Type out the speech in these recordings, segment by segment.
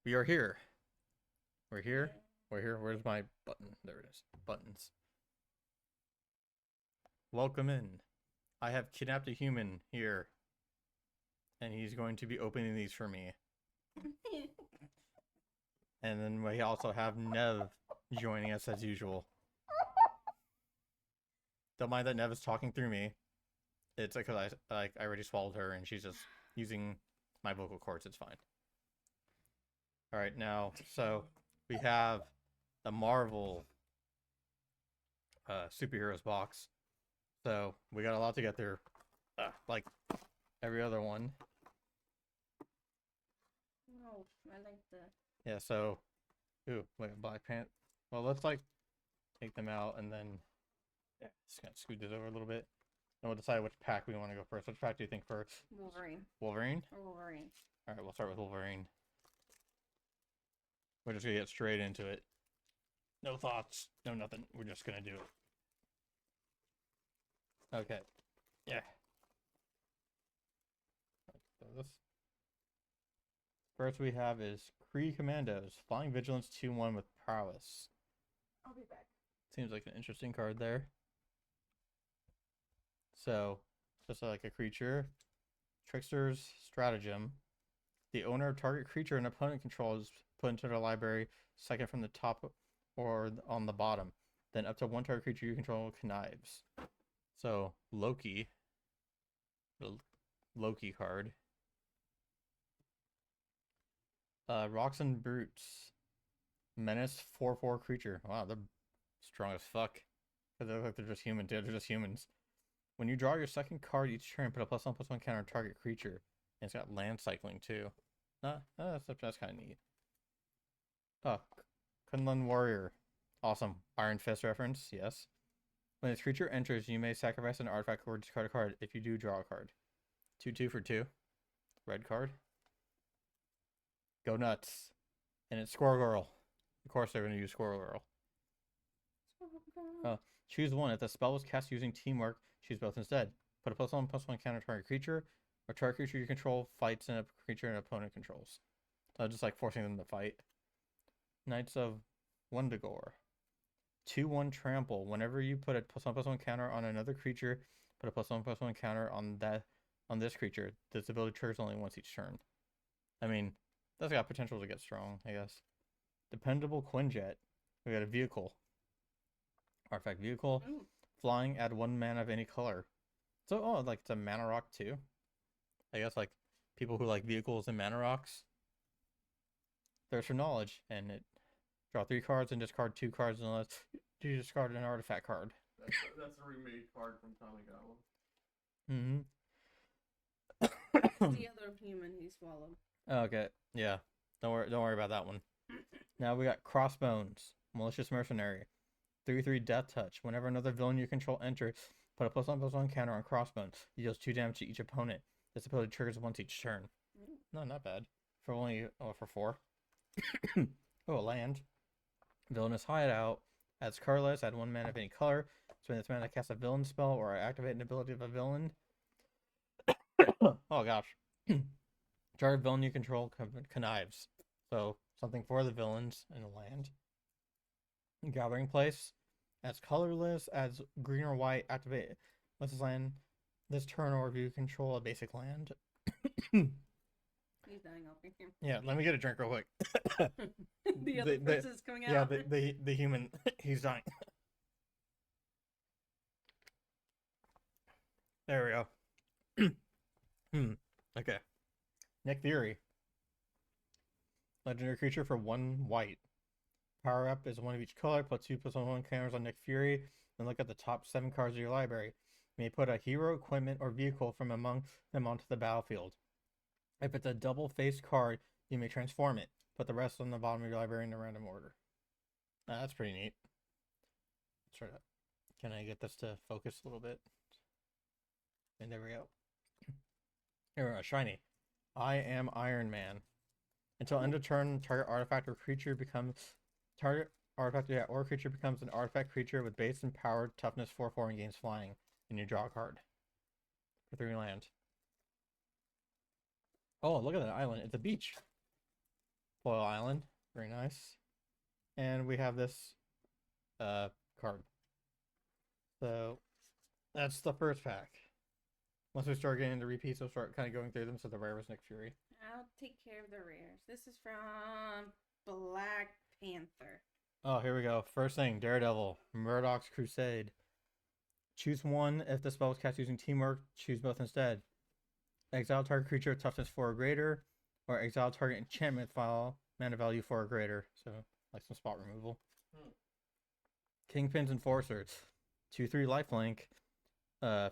We are here. We're here. Yeah. We're here. Where's my button? There it is. Buttons. Welcome in. I have kidnapped a human here, and he's going to be opening these for me. And then we also have Nev joining us as usual. Don't mind that Nev is talking through me. It's because I already swallowed her, and she's just using my vocal cords. It's fine. All right, now so we have the Marvel superheroes box. So we got a lot to get through, like every other one. No, I like the. Yeah. So, wait, Black Panther. Well, let's take them out and then just kind of scoot this over a little bit, and we'll decide which pack we want to go first. Which pack do you think first? Wolverine. Wolverine. Or Wolverine. All right, we'll start with Wolverine. We're just gonna get straight into it. No thoughts, no nothing. We're just gonna do it. Okay. Yeah. So this first we have is Kree Commandos, Flying Vigilance 2-1 with prowess. I'll be back. Seems like an interesting card there. So, just like a creature, Trickster's Stratagem. The owner of target creature and opponent controls put into their library second from the top or on the bottom. Then up to one target creature you control connives. So, Loki. The Loki card. Rocks and Brutes. Menace 4/4 creature. Wow, they're strong as fuck. They look like they're just human. They're just humans. When you draw your second card each turn, put a +1/+1 counter on target creature. And it's got land cycling too. That's kind of neat. Oh, Kunlun Warrior. Awesome. Iron Fist reference, yes. When this creature enters, you may sacrifice an artifact or discard a card. If you do, draw a card. 2/2 for 2. Red card. Go nuts. And it's Squirrel Girl. Of course they're going to use Squirrel Girl. Choose one. If the spell was cast using teamwork, choose both instead. Put a +1/+1 counter target creature, or target creature you control fights and a creature an opponent controls. Just like forcing them to fight. Knights of Wundagore. 2/1 trample. Whenever you put a +1/+1 counter on another creature, put a +1/+1 counter on this creature. This ability triggers only once each turn. I mean, that's got potential to get strong, I guess. Dependable Quinjet. We got a vehicle. Artifact vehicle. Ooh. Flying, add 1 mana of any color. So, like it's a mana rock too. I guess like people who like vehicles and mana rocks. There's your knowledge, and it draw 3 cards and discard 2 cards unless you discard an artifact card. That's a remade card from Kamigawa. The other human he swallowed. Okay, yeah. Don't worry about that one. Now we got Crossbones, Malicious Mercenary. 3/3 Death Touch. Whenever another villain you control enters, put a +1/+1 counter on Crossbones. He deals 2 damage to each opponent. This ability triggers once each turn. No, not bad. For only for 4. Oh, land. Villainous Hideout. Adds colorless. Add 1 mana of any color. Spend this mana to cast a villain spell or activate an ability of a villain. Oh gosh. Target villain you control connives. So something for the villains in the land. Gathering Place. Adds colorless. Adds green or white. Activate once this land this turn, or if you control a basic land. He's dying off here. Yeah, let me get a drink real quick. The other person's coming out. Yeah, the human, he's dying. There we go. Okay. Nick Fury. Legendary creature for 1 white. Power up is 1 of each color, put 2/+1 counters on Nick Fury, then look at the top 7 cards of your library. You may put a hero, equipment, or vehicle from among them onto the battlefield. If it's a double-faced card, you may transform it. Put the rest on the bottom of your library in a random order. That's pretty neat. Let's try that. Can I get this to focus a little bit? And there we go. Here we go. Shiny. I am Iron Man. Until end of turn, target artifact or creature becomes an artifact creature with base and power toughness 4/4 and gains flying. And you draw a card for 3 land. Oh, look at that island. It's a beach. Foil Island. Very nice. And we have this card. So that's the first pack. Once we start getting the repeats, we'll start kind of going through them. So the rare was Nick Fury. I'll take care of the rares. This is from Black Panther. Oh, here we go. First thing, Daredevil, Murdoch's Crusade. Choose one. If the spell is cast using teamwork, choose both instead. Exile target creature, toughness 4 or greater, or exile target enchantment file, mana value 4 or greater. So, like some spot removal. Kingpin's Enforcers. 2/3 lifelink.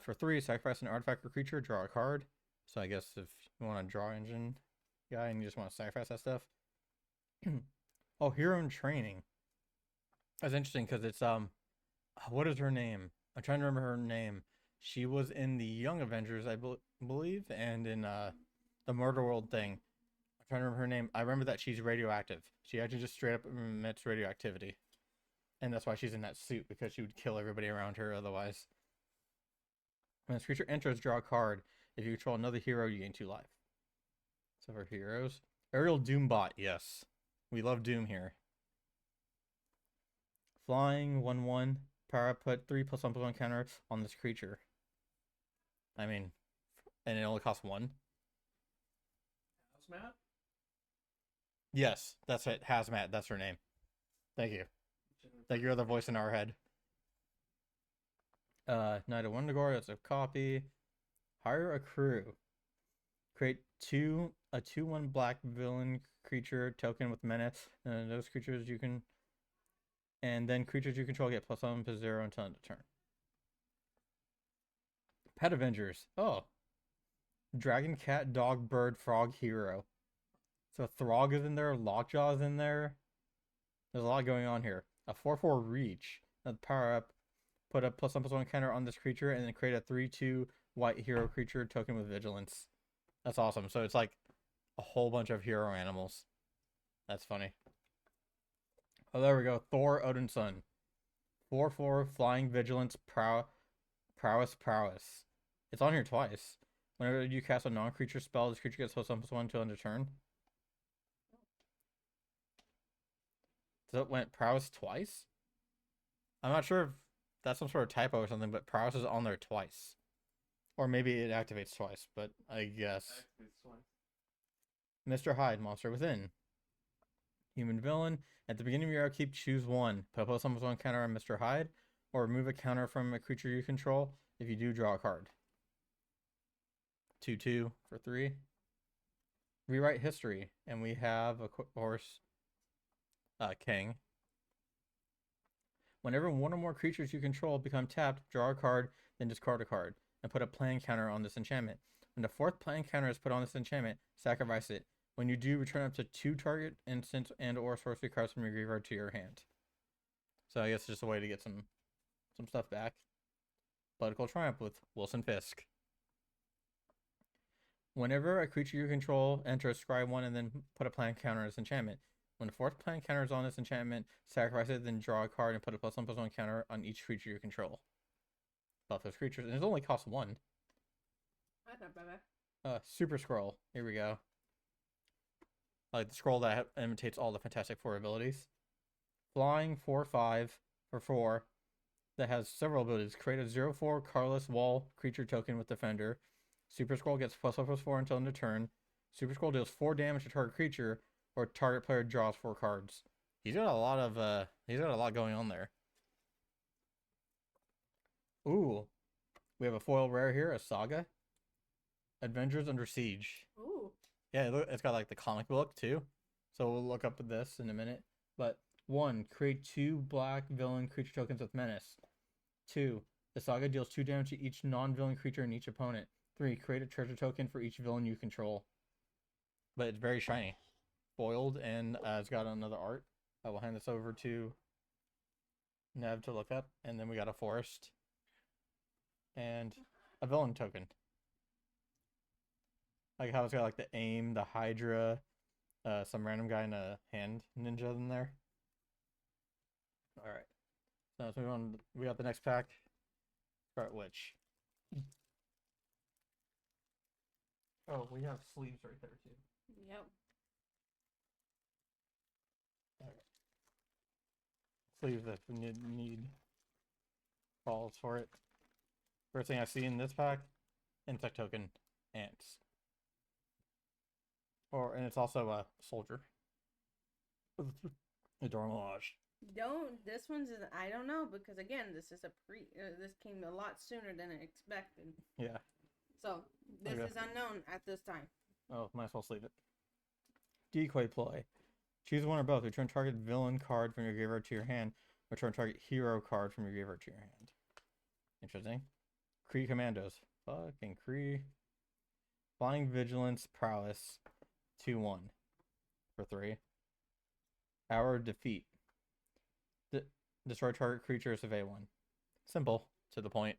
For 3, sacrifice an artifact or creature, draw a card. So I guess if you want a draw engine guy and you just want to sacrifice that stuff. Oh, Hero in Training. That's interesting because it's what is her name? I'm trying to remember her name. She was in the Young Avengers, I believe, and in the Murder World thing. I'm trying to remember her name. I remember that she's radioactive. She actually just straight up emits radioactivity. And that's why she's in that suit, because she would kill everybody around her otherwise. When this creature enters, draw a card. If you control another hero, you gain 2 life. So for heroes. Aerial Doombot, yes. We love Doom here. Flying, 1/1. Power up, put 3+1/+1 counter on this creature. I mean, and it only costs 1. Hazmat? Yes, that's it. Hazmat, that's her name. Thank you. Like you're the voice in our head. Knight of Wundagore, that's a copy. Hire a crew. Create a 2/1 black villain creature token with menace. And those creatures you can, and then creatures you control get +1/+0 until end of turn. Pet Avengers. Oh. Dragon, cat, dog, bird, frog, hero. So Throg is in there, Lockjaw is in there. There's a lot going on here. A 4/4 reach. Power up. Put a +1/+1 counter on this creature and then create a 3/2 white hero creature token with vigilance. That's awesome. So it's like a whole bunch of hero animals. That's funny. Oh, there we go. Thor Odinson. 4/4 flying vigilance prowess. It's on here twice. Whenever you cast a non-creature spell, this creature gets +1/+1 until end of turn. So it went prowess twice? I'm not sure if that's some sort of typo or something, but prowess is on there twice. Or maybe it activates twice, but I guess. Mr. Hyde, Monster Within. Human Villain. At the beginning of your upkeep, choose one. Put a +1/+1 counter on Mr. Hyde, or remove a counter from a creature you control. If you do, draw a card. 2/2 for 3. Rewrite history, and we have, of course, King. Whenever one or more creatures you control become tapped, draw a card, then discard a card, and put a plan counter on this enchantment. When the 4th plan counter is put on this enchantment, sacrifice it. When you do, return up to 2 target instants and or sorcery cards from your graveyard to your hand. So I guess it's just a way to get some stuff back. Political Triumph with Wilson Fisk. Whenever a creature you control enters, scry 1 and then put a plan counter on this enchantment. When the 4th plan counter is on this enchantment, sacrifice it, then draw a card and put a +1/+1 counter on each creature you control. Buff those creatures, and it only costs 1. That's not bad. Super Scroll. Here we go. Like the scroll that imitates all the Fantastic Four abilities. Flying 4/5 for 4. That has several abilities. Create a 0/4 colorless wall creature token with Defender. Super Scroll gets +1/+4 until end of turn. Super Scroll deals 4 damage to target creature, or target player draws 4 cards. He's got a lot going on there. Ooh. We have a foil rare here, a Saga. Avengers Under Siege. Ooh. Yeah, it's got like the comic book too. So we'll look up this in a minute. But 1, create 2 black villain creature tokens with menace. 2, the Saga deals 2 damage to each non-villain creature and each opponent. 3, create a treasure token for each villain you control. But it's very shiny. Foiled, and it's got another art. I will hand this over to Nev to look up. And then we got a forest. And a villain token. Like how it's got like the aim, the Hydra, some random guy in a hand ninja in there. Alright. So let's move on. We got the next pack. Start which? Oh, we have sleeves right there too. Yep. sleeves if we need calls for it. First thing I see in this pack, insect token, ants. And it's also a soldier. Adormage. This one's I don't know, because again, this is this came a lot sooner than I expected. Yeah. So this Okay. is unknown at this time. Oh, might as well sleeve it. Decoy ploy. Choose one or both. Return target villain card from your graveyard to your hand. Return target hero card from your graveyard to your hand. Interesting. Kree commandos. Fucking Kree. Flying vigilance prowess. 2/1 for 3. Hour of defeat. Destroy target creatures of A1. Simple, to the point.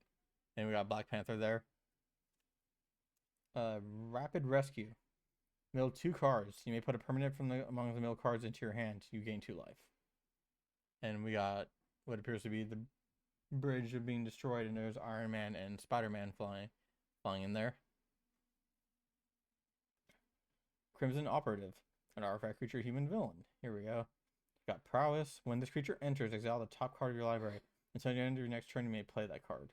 And we got Black Panther there. Rapid rescue. Mill 2 cards. You may put a permanent from among the mill cards into your hand. You gain 2 life. And we got what appears to be the bridge of being destroyed, and there's Iron Man and Spider-Man flying in there. Crimson Operative. An artifact creature human villain. Here we go. Got prowess. When this creature enters, exile the top card of your library. Until the end of your next turn, you may play that card.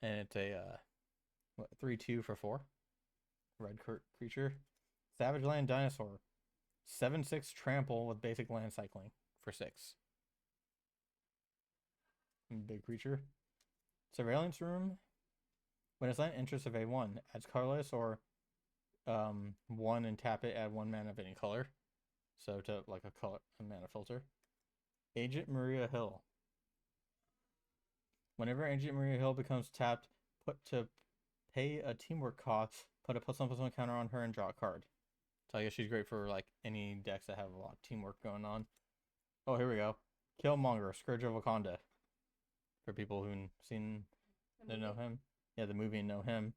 And it's a 3/2 for 4. Red creature. Savage Land Dinosaur. 7/6 trample with basic land cycling for 6. Big creature. Surveillance Room. When its land enters of A1, adds colorless or 1 and tap it, add 1 mana of any color. So to like a mana filter. Agent Maria Hill. Whenever Agent Maria Hill becomes tapped, put to pay a teamwork cost, put a +1/+1 counter on her and draw a card. So I guess she's great for like any decks that have a lot of teamwork going on. Oh, here we go. Killmonger, Scourge of Wakanda. For people who've seen know him. Yeah, the movie and know him.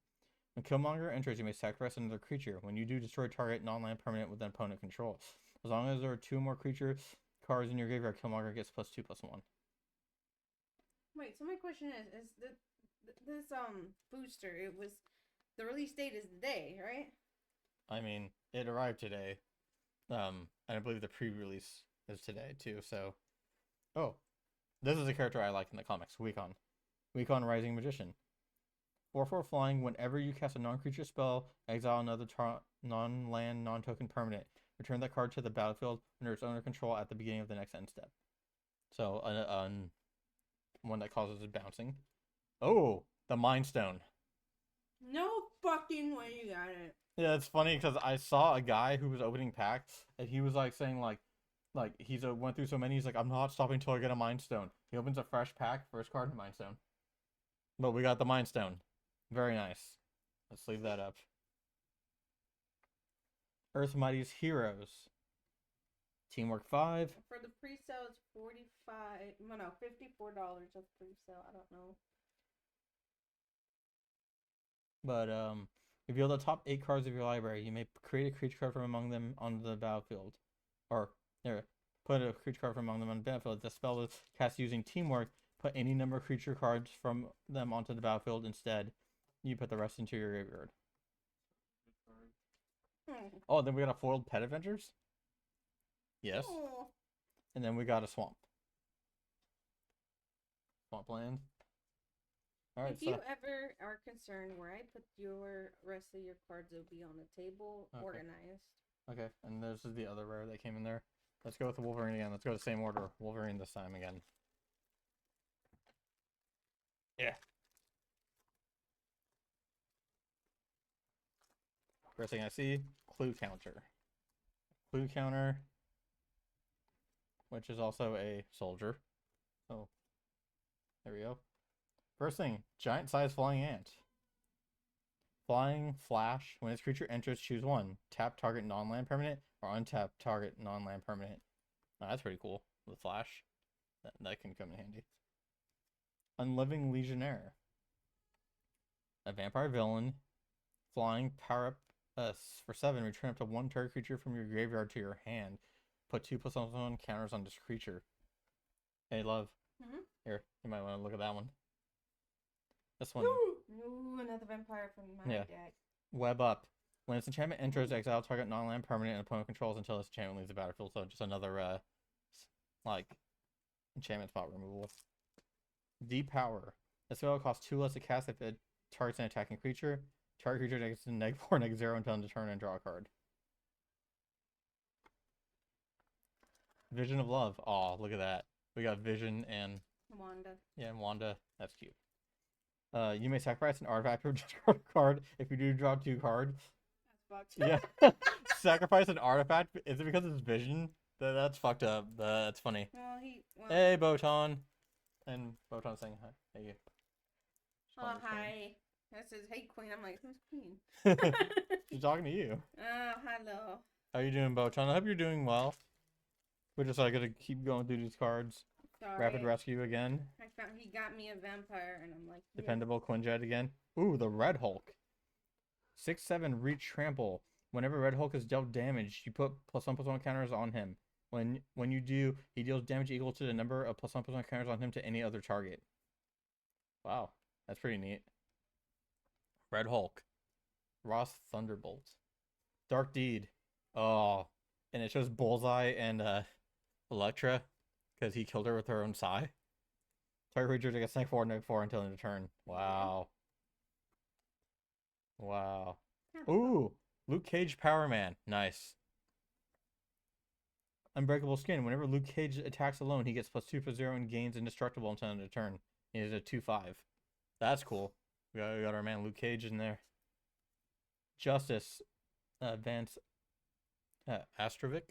When Killmonger enters, you may sacrifice another creature. When you do, destroy target non-land permanent with an opponent control. As long as there are 2 more creature cards in your graveyard, Killmonger gets +2/+1. Wait, so my question is this booster? It was the release date is today, right? I mean, it arrived today. And I believe the pre-release is today too. So, oh, this is a character I like in the comics. Wukong Rising Magician. 4/4 flying. Whenever you cast a non-creature spell, exile another non-land, non-token permanent. Return that card to the battlefield under its owner control at the beginning of the next end step. So, one that causes it bouncing. Oh, the Mind Stone. No fucking way you got it. Yeah, it's funny because I saw a guy who was opening packs, and he was like saying like he's went through so many. He's like, I'm not stopping until I get a Mind Stone. He opens a fresh pack, first card, Mind Stone. But we got the Mind Stone. Very nice. Let's leave that up. Earth Mighty's Heroes. Teamwork 5. For the pre-sale, it's $54 of pre-sale. I don't know. But reveal the top 8 cards of your library. You may create a creature card from among them on the battlefield. Or there, put a creature card from among them on the battlefield. The spell is cast using Teamwork. Put any number of creature cards from them onto the battlefield instead. You put the rest into your graveyard. Oh, then we got a foiled Pet Avengers? Yes. Oh. And then we got a Swamp. Swampland. Alright, If you ever are concerned where I put your rest of your cards, will be on the table, Okay. organized. Okay, and this is the other rare that came in there. Let's go with the Wolverine again. Let's go the same order. Wolverine this time again. Yeah. First thing I see, Clue Counter. Clue Counter, which is also a soldier. Oh, there we go. First thing, giant size flying ant. Flying flash. When its creature enters, choose 1. Tap target non-land permanent or untap target non-land permanent. Oh, that's pretty cool. With flash. That can come in handy. Unliving Legionnaire. A vampire villain. Flying power up for 7. Return up to 1 target creature from your graveyard to your hand. Put 2/+1 counters on this creature. Hey, love. Here, you might want to look at that one. This one. Ooh, another vampire from my deck. Web up. When its enchantment enters, exile target non-land permanent and opponent controls until its enchantment leaves the battlefield. So just another like Enchantment spot removal. Depower. The spell costs 2 less to cast if it targets an attacking creature. Target creature takes -4, -0 until end of turn and draw a card. Vision of Love. Aw, look at that. We got Vision and Wanda. and Wanda. That's cute. You may sacrifice an artifact or discard a card if you do draw 2 cards. That's fucked. Yeah. Sacrifice an artifact. Is it because it's Vision? That's fucked up. That's funny. Well, Hey, Botan. And Botan saying hi. Hey, you. Oh, hi. That says, hey, Queen. I'm like, who's Queen? She's talking to you. Oh, hello. How you doing, Botan? I hope you're doing well. We're just gotta keep going through these cards. Sorry. Rapid Rescue again. I found he got me a vampire, and I'm like, yeah. Dependable Quinjet again. Ooh, the Red Hulk. 6/7 Reach Trample. Whenever Red Hulk is dealt damage, you put +1/+1 counters on him. When you do, he deals damage equal to the number of +1/+1 counters on him to any other target. Wow, that's pretty neat. Red Hulk. Ross Thunderbolt. Dark Deed. Oh, and it shows Bullseye and Elektra because he killed her with her own Psy. Target creature gets -4, -4 until end of turn. Wow. Wow. Ooh, Luke Cage Power Man. Nice. Unbreakable Skin. Whenever Luke Cage attacks alone, he gets +2/+0 and gains indestructible until end of turn. He is a 2/5. That's cool. We got our man Luke Cage in there. Justice. Vance Astrovic.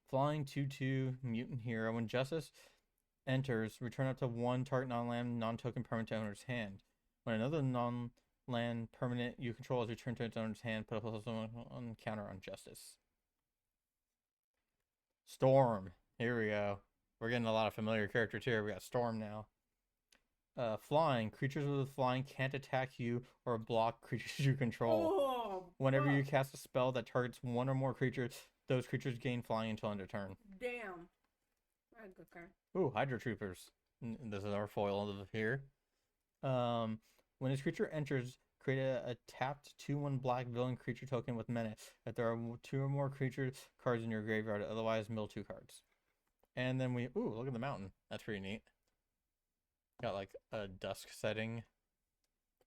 Flying 2/2 mutant hero. When Justice enters, return up to 1 target non-land, non-token permanent to owner's hand. When another non-land permanent you control is returned to its owner's hand, put a +1 counter on Justice. Storm. Here we go. We're getting a lot of familiar characters here. We got Storm now. Flying. Creatures with flying can't attack you or block creatures you control. Oh, Whenever you fuck. cast a spell that targets 1 or more creatures, those creatures gain flying until end of turn. Damn. That's a good card. Ooh, Hydra Troopers. This is our foil of here. When this creature enters, create a tapped 2/1 black villain creature token with menace. If there are 2 or more creature cards in your graveyard, otherwise mill 2 cards. And then ooh, look at the mountain. That's pretty neat. Got like a dusk setting.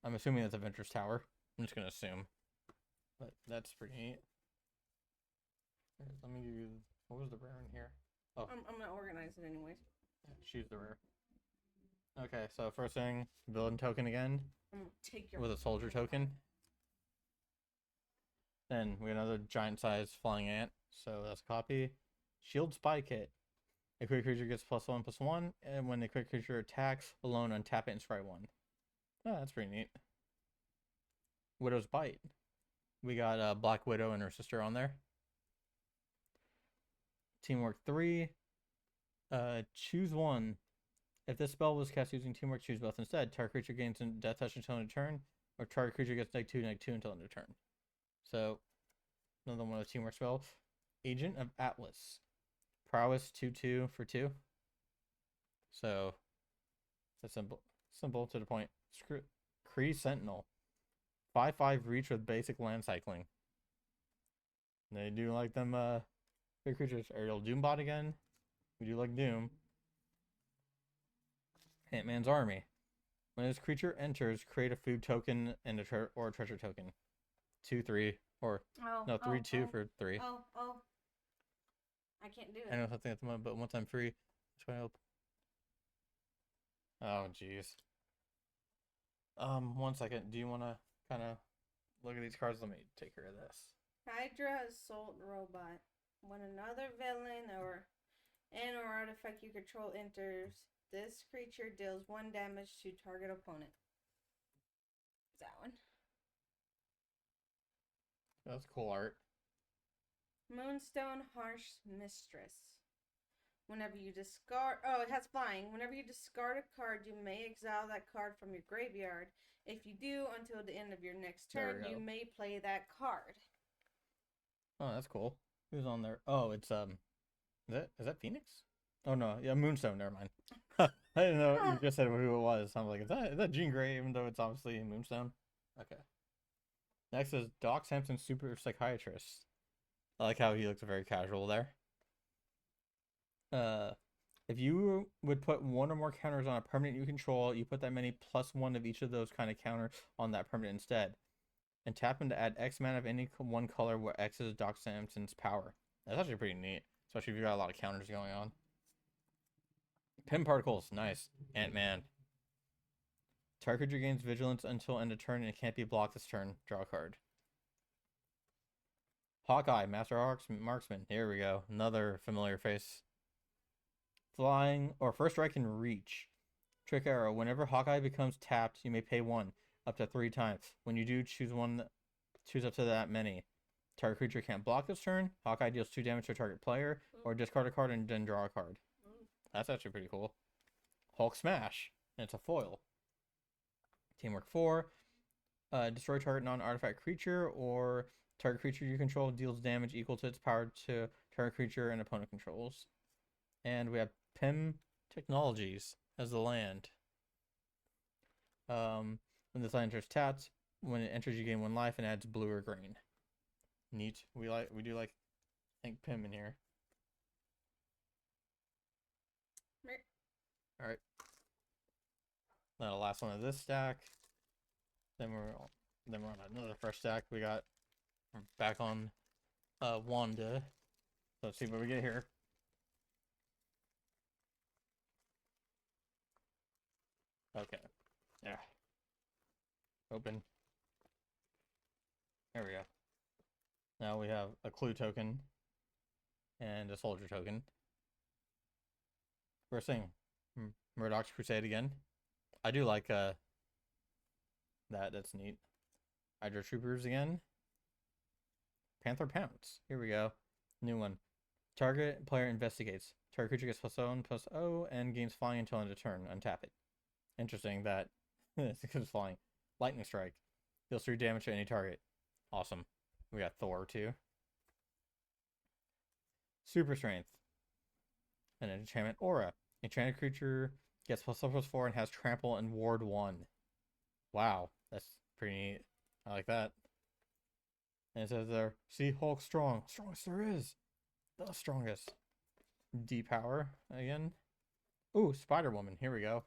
I'm assuming that's a Ventress Tower. I'm just gonna assume. But that's pretty neat. Here, let me give you, what was the rare in here? Oh, I'm gonna organize it anyways. choose the rare. Okay, so first thing, villain token again I'm gonna take your with a soldier token. Then we got another giant size flying ant, so that's a copy. Shield Spy Kit. A quick creature gets +1/+1, and when the quick creature attacks alone, untap it and scry 1. Oh, that's pretty neat. Widow's Bite. We got Black Widow and her sister on there. Teamwork 3. Choose 1. If this spell was cast using Teamwork, choose both instead. Target creature gains death touch until end of turn, or target creature gets -2/-2 until end of turn. So, another one of the Teamwork spell. Agent of Atlas. Prowess 2/2 for 2. So, that's simple to the point. Kree Sentinel. 5/5 reach with basic land cycling. They do like them big creatures. Aerial Doombot again. We do like Doom. Ant-Man's Army. When this creature enters, create a food token and a treasure token. 2/3 or no 3/2 for 3. Oh. I can't do it. I know something at the moment, but once I'm free, that's why I hope. Oh jeez. 1 second. Do you want to kind of look at these cards? Let me take care of this. Hydra Assault Robot. When another villain or artifact you control enters, this creature deals 1 damage to target opponent. That one. That's cool art. Moonstone Harsh Mistress. Whenever you discard... Oh, it has flying. Whenever you discard a card, you may exile that card from your graveyard. If you do, until the end of your next There turn, we you go. may play that card. Oh, that's cool. Who's on there? Oh, it's is that Phoenix? Oh no, yeah, Moonstone. Never mind. I didn't know you just said who it was. I'm like, is that Jean Grey? Even though it's obviously Moonstone. Okay. Next is Doc Samson, Super Psychiatrist. I like how he looks very casual there. If you would put one or more counters on a permanent you control, you put that many plus one of each of those kind of counters on that permanent instead. And tap them to add X amount of any one color where X is Doc Samson's power. That's actually pretty neat, especially if you got a lot of counters going on. Pin particles, nice. Ant-Man. Target creature gains vigilance until end of turn and it can't be blocked this turn. Draw a card. Hawkeye, Master Marksman. Here we go. Another familiar face. Flying, or first strike and reach. Trick arrow. Whenever Hawkeye becomes tapped, you may pay 1 up to 3 times. When you do, choose up to that many. Target creature can't block this turn. Hawkeye deals 2 damage to a target player, or discard a card and then draw a card. That's actually pretty cool. Hulk Smash. And it's a foil. Teamwork 4. Destroy target non-artifact creature, or target creature you control deals damage equal to its power to target creature and opponent controls. And we have PIM Technologies as the land. When this land enters tapped, when it enters you gain 1 life and adds blue or green. Neat. We do like I think PIM in here. Alright. Now the last one of this stack. Then we're on another fresh stack. We're back on Wanda. So let's see what we get here. Okay. Yeah. Open. There we go. Now we have a clue token and a soldier token. First thing, Murdoch's Crusade again. I do like that. That's neat. Hydra Troopers again. Panther Pounce. Here we go. New one. Target player investigates. Target creature gets +0/+0 and gains flying until end of turn. Untap it. Interesting that it's flying. Lightning Strike. Deals 3 damage to any target. Awesome. We got Thor too. Super Strength. And an enchantment Aura. Enchanted creature gets +4/+4 and has trample and ward 1. Wow, that's pretty neat. I like that. And it says there, see Hulk strong. Strongest there is. The strongest. D-Power again. Ooh, Spider-Woman. Here we go.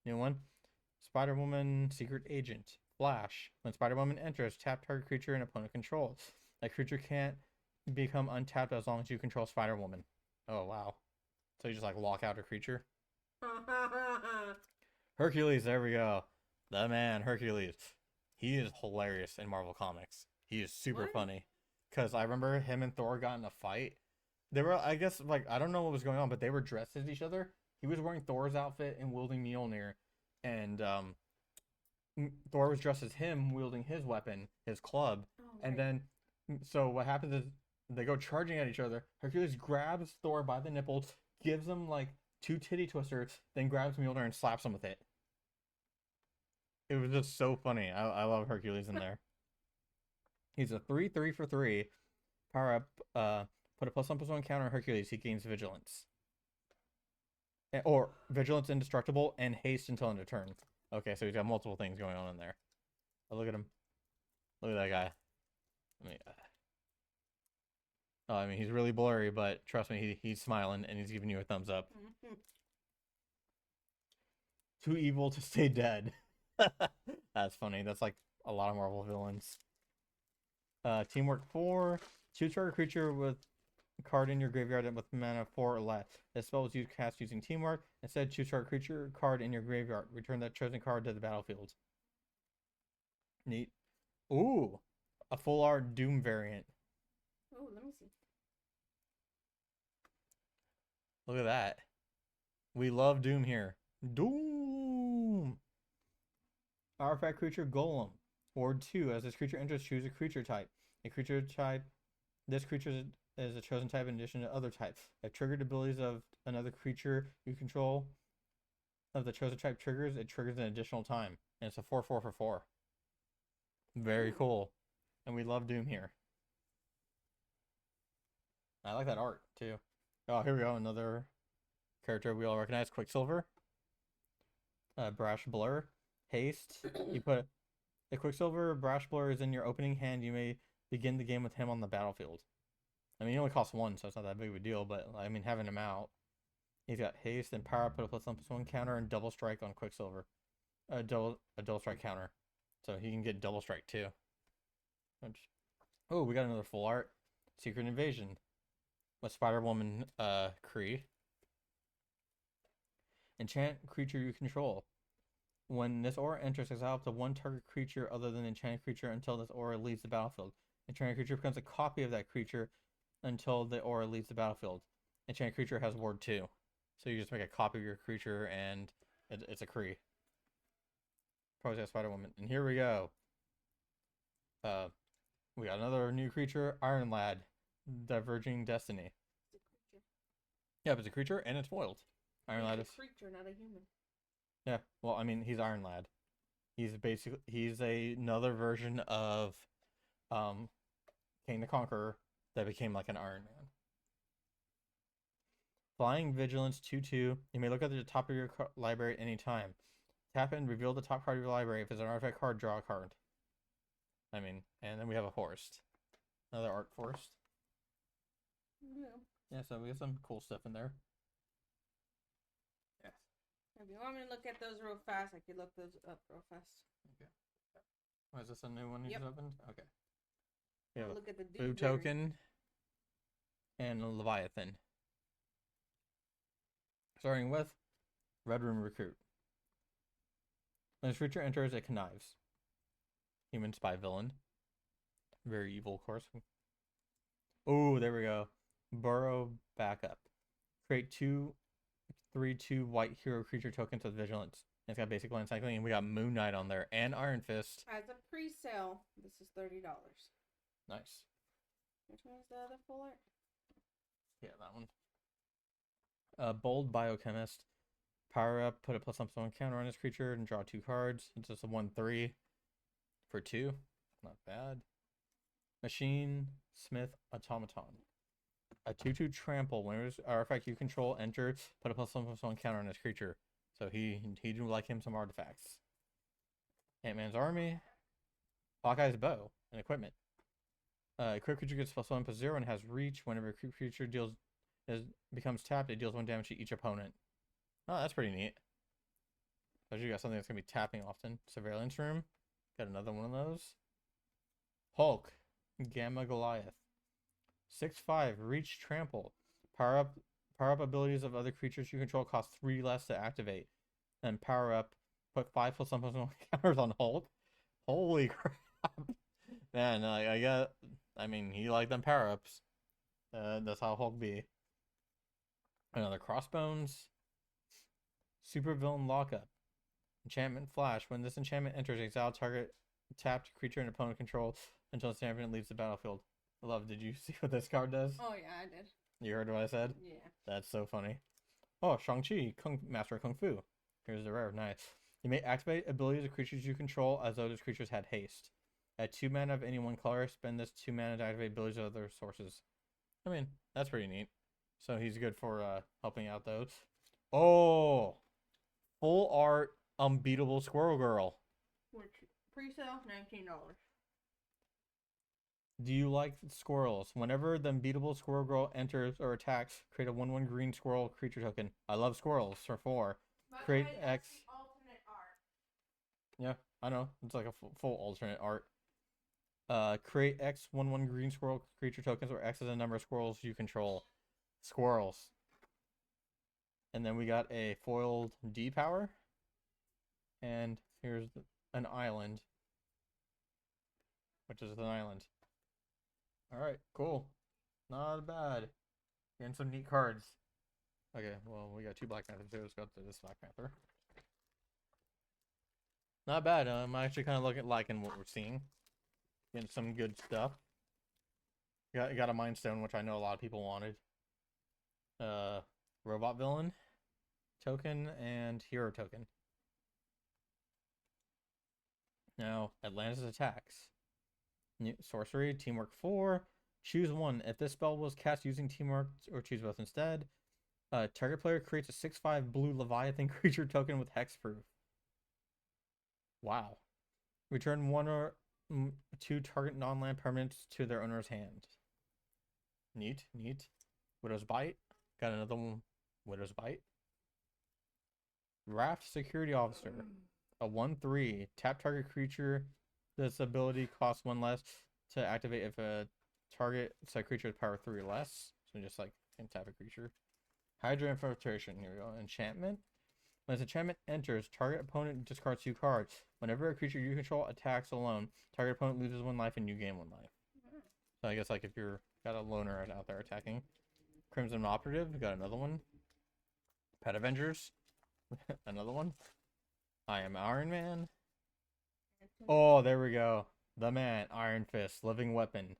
New one. Spider-Woman Secret Agent. Flash. When Spider-Woman enters, tap target creature and opponent controls. That creature can't become untapped as long as you control Spider-Woman. Oh, wow. So you just like lock out a creature. Hercules, there we go. The man, Hercules. He is hilarious in Marvel Comics. He is super funny. Because I remember him and Thor got in a fight. They were, I guess, like, I don't know what was going on, but they were dressed as each other. He was wearing Thor's outfit and wielding Mjolnir. And Thor was dressed as him, wielding his weapon, his club. Oh, and then, so what happens is they go charging at each other. Hercules grabs Thor by the nipples, gives him like 2 titty twisters, then grabs Mjolnir and slaps him with it. It was just so funny. I love Hercules in there. He's a 3/3 for 3. Power up. Put a +1/+1 counter on Hercules. He gains vigilance. Or vigilance indestructible and haste until end of turn. Okay, so he's got multiple things going on in there. Oh, look at him. Look at that guy. Oh, I mean, he's really blurry, but trust me, he's smiling and he's giving you a thumbs up. Too evil to stay dead. That's funny. That's like a lot of Marvel villains. Teamwork 4. Choose target creature with a card in your graveyard with mana 4 or less. This spell was cast using Teamwork. Instead, choose target creature card in your graveyard. Return that chosen card to the battlefield. Neat. Ooh, a full art Doom variant. Oh, let me see. Look at that. We love Doom here. Doom! Artifact creature Golem. Ward 2. As this creature enters, choose a creature type. A creature type. This creature is a chosen type in addition to other types. If triggered abilities of another creature you control of the chosen type triggers, it triggers an additional time. And it's a 4/4 for 4. Very cool. And we love Doom here. I like that art too. Oh, here we go. Another character we all recognize. Quicksilver. Brash Blur. Haste. You put a Quicksilver Brash Blur is in your opening hand. You may begin the game with him on the battlefield. I mean, he only costs 1, so it's not that big of a deal, but I mean, having him out. He's got haste and power up, put a +1/+1 counter, and double strike on Quicksilver. A double strike counter. So he can get double strike too. Oh, we got another full art. Secret Invasion. With Spider-Woman Kree. Enchant creature you control. When this aura enters, exile up to one target creature other than enchanted creature until this aura leaves the battlefield. Enchanted creature becomes a copy of that creature until the aura leaves the battlefield. Enchanted creature has ward 2. So you just make a copy of your creature and it's a Kree. Probably got Spider-Woman. And here we go. We got another new creature, Iron Lad. Diverging Destiny. It's a creature. Yeah, but it's a creature and it's foiled. Iron Lad is a creature, not a human. Yeah, well, I mean, he's Iron Lad. He's another version of King the Conqueror that became like an Iron Man. Flying Vigilance 2/2. You may look at the top of your library at any time. Tap it and reveal the top card of your library. If it's an artifact card, draw a card. I mean, and then we have a forest. Another art forest. Yeah. Yeah, so we have some cool stuff in there. Yes. If you want me to look at those real fast, I could look those up real fast. Okay. Oh, is this a new one you Yep. just opened? Okay. We have a Look at the Boo dude there. Token and a Leviathan. Starting with Red Room Recruit. When this creature enters, it connives. Human spy villain. Very evil, of course. Oh, there we go. Burrow backup. Create 2/3/2 white hero creature tokens with vigilance. And it's got basic land cycling, and we got Moon Knight on there and Iron Fist. As a pre-sale, this is $30. Nice. Which one's the other full art? Yeah, that one. Bold Biochemist. Power up, put a +1/+1 counter on this creature, and draw 2 cards. It's just a 1/3 for 2. Not bad. Machine Smith Automaton. A 2/2 trample. Whenever this artifact you control enters, put a +1/+1 counter on this creature. So he do like him some artifacts. Ant-Man's army. Hawkeye's bow and equipment. Equipped creature gets +1/+0 and has reach. Whenever a creature becomes tapped, it deals 1 damage to each opponent. Oh, that's pretty neat. But you got something that's gonna be tapping often. Surveillance room. Got another one of those. Hulk. Gamma Goliath. 6/5. Reach trample. Power up abilities of other creatures you control cost 3 less to activate. And power up. Put 5 +1/+1 counters on Hulk. Holy crap. Man, I mean, he liked them power ups. That's how Hulk be. Another Crossbones. Supervillain lockup. Enchantment Flash. When this enchantment enters, exile target tapped creature and opponent control until the champion leaves the battlefield. I love. Did you see what this card does? Oh yeah, I did. You heard what I said? Yeah. That's so funny. Oh, Shang-Chi, Master of Kung Fu. Here's the rare. Nice. You may activate abilities of creatures you control as though those creatures had haste. At 2 mana of any one color, spend this 2 mana to activate abilities of other sources. I mean, that's pretty neat. So he's good for helping out those. Oh! Full art Unbeatable Squirrel Girl. Which pre-sale $19. Do you like squirrels? Whenever the Unbeatable Squirrel Girl enters or attacks, create a 1/1 green squirrel creature token. I love squirrels for 4. Create X. Alternate art. Yeah, I know. It's like a full alternate art. Create X 1/1 green squirrel creature tokens, where X is the number of squirrels you control. Squirrels. And then we got a foiled D power. And here's an island. Which is an island. Alright, cool. Not bad. Getting some neat cards. Okay, well, we got 2 Black Panthers too. Let's go to this Black Panther. Not bad. I'm actually kind of liking what we're seeing. Getting some good stuff. Got a Mind Stone, which I know a lot of people wanted. Robot Villain token and Hero token. Now, Atlantis attacks. Sorcery, Teamwork 4. Choose 1. If this spell was cast using Teamwork, or choose both instead. Target player creates a 6/5 blue Leviathan creature token with hexproof. Wow. Return 1 or 2 target non-land permanents to their owner's hand. Neat. Widow's Bite. Got another one. Widow's Bite. Raft Security Officer. A 1/3. Tap target creature. This ability costs 1 less to activate if a target creature with power 3 or less. So just like can tap a creature. Hydra Infiltration. Here we go. Enchantment. When this enchantment enters, target opponent discards 2 cards. Whenever a creature you control attacks alone, target opponent loses 1 life and you gain 1 life. So I guess like if you're got a loner out there attacking. Crimson Operative, we got another one. Pet Avengers, another one. I Am Iron Man. Oh, there we go. The man, Iron Fist, living weapon.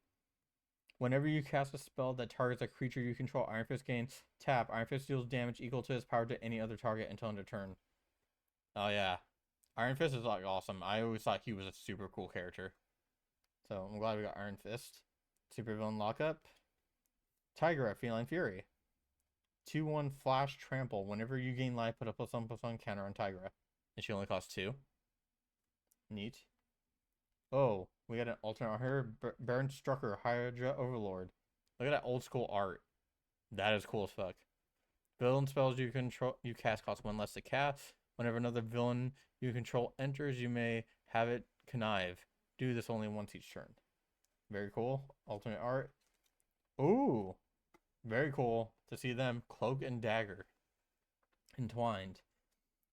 Whenever you cast a spell that targets a creature you control, Iron Fist gains tap. Iron Fist deals damage equal to its power to any other target until end of turn. Oh yeah, Iron Fist is like awesome. I always thought he was a super cool character. So I'm glad we got Iron Fist. Supervillain Lockup. Tigra, Feline Fury. 2/1 Flash Trample. Whenever you gain life, put a +1/+1 counter on Tigra. And she only costs 2. Neat. Oh, we got an alternate art here. Baron Strucker, Hydra Overlord. Look at that old school art. That is cool as fuck. Villain spells you cast cost 1 less to cast. Whenever another villain you control enters, you may have it connive. Do this only once each turn. Very cool. Alternate art. Ooh. Very cool to see them. Cloak and Dagger. Entwined.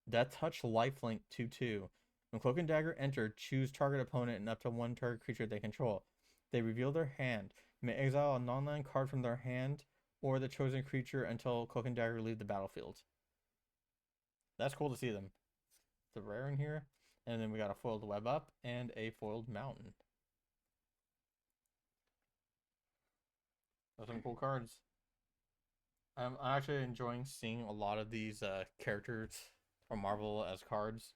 Death Touch Lifelink 2/2. When Cloak and Dagger enter, choose target opponent and up to 1 target creature they control. They reveal their hand. You may exile a non-land card from their hand or the chosen creature until Cloak and Dagger leave the battlefield. That's cool to see them. The rare in here. And then we got a foiled Web Up and a foiled Mountain. Those are some cool cards. I'm actually enjoying seeing a lot of these characters from Marvel as cards.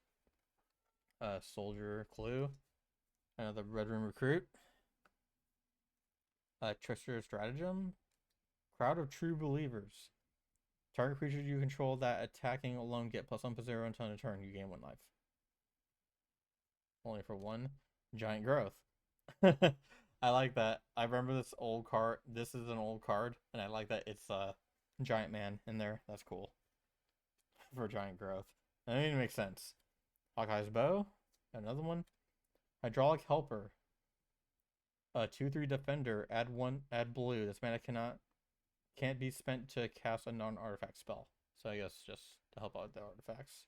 Soldier Clue. The Red Room Recruit. Trickster Stratagem. Crowd of True Believers. Target creatures you control that attacking alone get +1/+0 until end of turn. You gain 1 life. Only for 1. Giant Growth. I like that. I remember this old card. This is an old card, and I like that it's Giant Man in there. That's cool. For Giant Growth. I mean, it makes sense. Hawkeye's Bow. Another one. Hydraulic Helper. 2/3 Defender. Add blue. This mana can't be spent to cast a non-artifact spell. So I guess just to help out with the artifacts.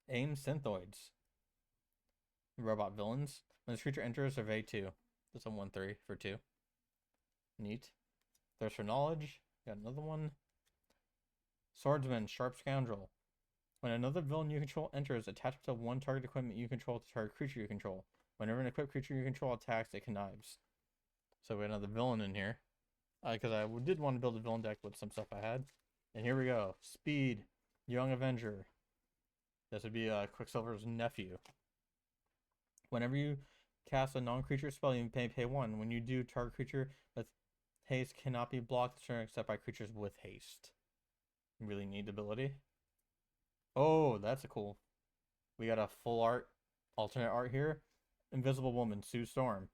Aim Synthoids. Robot Villains. When this creature enters, survey 2. That's a 1/3 for 2. Neat. Thirst for Knowledge. Got another one. Swordsman, Sharp Scoundrel. When another villain you control enters, attach to 1 target equipment you control to target creature you control. Whenever an equipped creature you control attacks, it connives. So we got another villain in here. Because I did want to build a villain deck with some stuff I had. And here we go. Speed, Young Avenger. This would be Quicksilver's nephew. Whenever you cast a non-creature spell, you may pay 1. When you do, target creature with haste cannot be blocked this turn except by creatures with haste. Really neat ability. Oh, that's a cool. We got a full art, alternate art here. Invisible Woman, Sue Storm.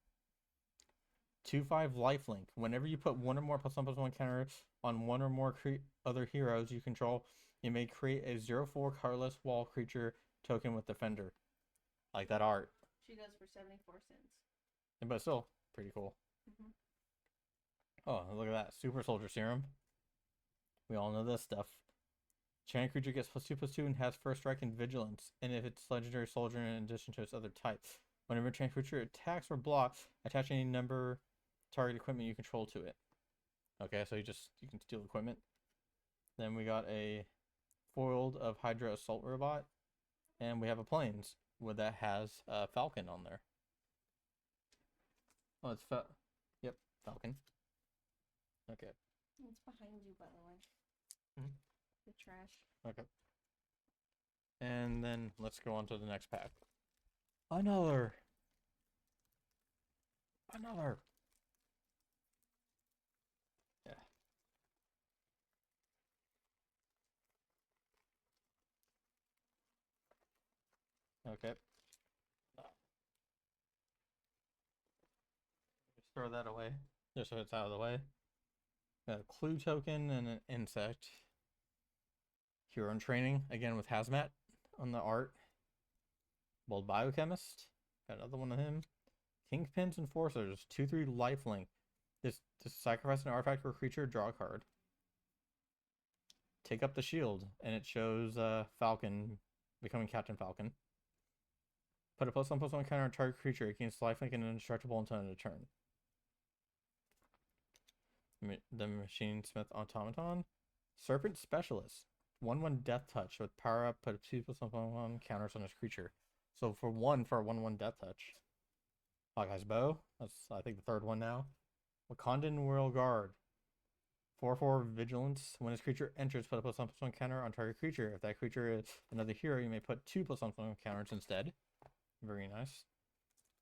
2/5 Lifelink. Whenever you put 1 or more +1/+1 counters on 1 or more other heroes you control, you may create a 0/4 colorless wall creature token with Defender. Like that art. She does for 74 cents. But still, pretty cool. Oh, look at that. Super Soldier Serum. We all know this stuff. Giant creature gets +2/+2 and has first strike and vigilance. And if it's legendary soldier in addition to its other types. Whenever a giant creature attacks or blocks, attach any number target equipment you control to it. Okay, so you can steal equipment. Then we got a foiled of Hydra Assault Robot. And we have a Plains that has Falcon on there. Oh, it's yep, Falcon. Okay. It's behind you, by the way. Mhm. The trash. Okay. And then let's go on to the next pack. Another. Yeah. Okay. Just throw that away. Just so it's out of the way. Got a clue token and an insect. Hero in Training, again with Hazmat on the art. Bold Biochemist, got another one of him. Kingpin's Enforcers, 2/3 lifelink. This sacrifice an artifact or creature, draw a card. Take up the shield, and it shows Falcon becoming Captain Falcon. Put a +1/+1 counter on target creature. It gains lifelink and indestructible until end of turn. The Machine Smith Automaton. Serpent Specialist. 1/1 Death Touch with power up. Put 2+1/+1 counters on this creature. So for a 1/1 Death Touch. Hawkeye's Bow. That's I think the third one now. Wakandan Royal Guard. 4/4 Vigilance. When this creature enters, put a +1/+1 counter on target creature. If that creature is another hero, you may put 2+1/+1 counters instead. Very nice.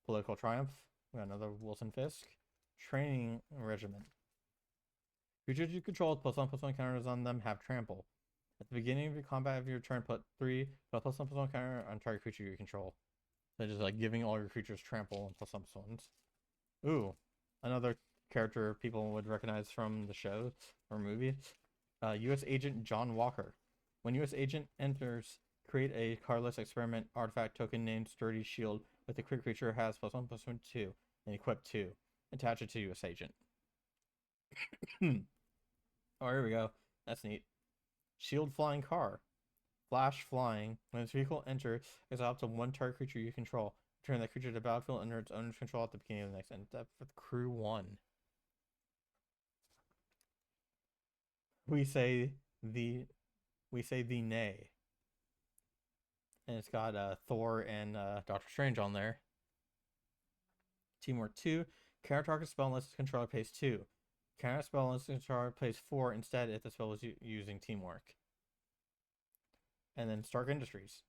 Political Triumph. We got another Wilson Fisk. Training Regiment. Creatures you control with +1/+1 counters on them have trample. At the beginning of your combat of your turn, put +1/+1 counter on target creature you control. So just like giving all your creatures trample and +1/+1s. Ooh, another character people would recognize from the show or movie. U.S. Agent John Walker. When U.S. Agent enters, create a cardless experiment artifact token named Sturdy Shield with the quick creature has +1/+2 and equip 2. Attach it to U.S. Agent. Oh, here we go. That's neat. Shield Flying Car. Flash Flying. When this vehicle enters, exile up to 1 target creature you control. Return that creature to the battlefield under its owner's control at the beginning of the next end. That's for Crew 1. We say the nay. And it's got Thor and Doctor Strange on there. Teamwork 2. Counter target spell unless its controller pays 2. Counter spell unless its controller pays 4 instead if the spell is using Teamwork. And then Stark Industries.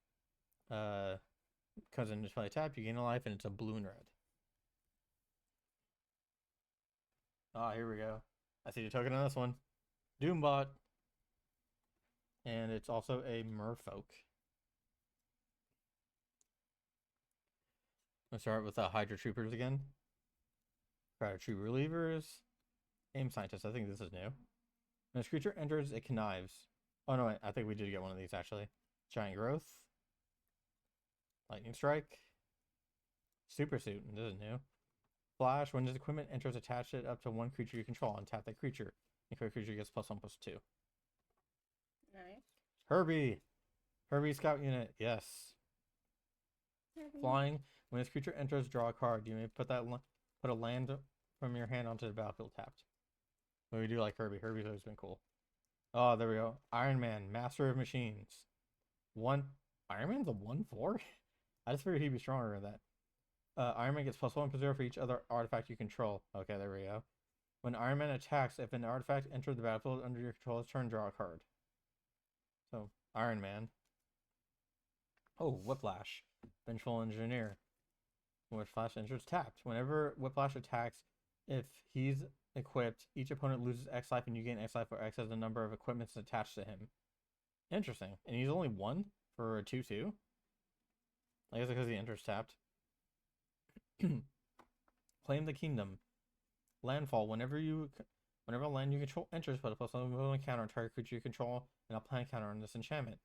Because in display tap, you gain a life and it's a blue and red. Ah, here we go. I see the token on this one. Doombot. And it's also a merfolk. Let's start with the Hydra Troopers again. Hydra Troop Relievers. Aim Scientist. I think this is new. When this creature enters, it connives. Oh no, wait, I think we did get one of these actually. Giant Growth. Lightning Strike. Super Suit. This is new. Flash. When this equipment enters, attach it up to 1 creature you control and tap that creature. And creature gets +1/+2. Nice. Herbie. Herbie Scout Unit. Yes. Flying. When this creature enters, draw a card. You may put a land from your hand onto the battlefield tapped. But we do like Herbie. Herbie's always been cool. Oh, there we go. Iron Man, Master of Machines. Iron Man's a 1/4? I just figured he'd be stronger than that. Iron Man gets +1/+0 for each other artifact you control. Okay, there we go. When Iron Man attacks, if an artifact enters the battlefield under your controller's turn, draw a card. So, Iron Man. Oh, Whiplash. Vengeful Engineer. When Whiplash enters, tapped. Whenever Whiplash attacks, if he's equipped, each opponent loses X life and you gain X life for X as the number of equipments attached to him. Interesting. And he's only 1 for a 2/2? I guess because he enters tapped. Claim the Kingdom. Landfall. Whenever a land you control enters, put a +1/+1 counter on target creature you control and a planet counter on this enchantment.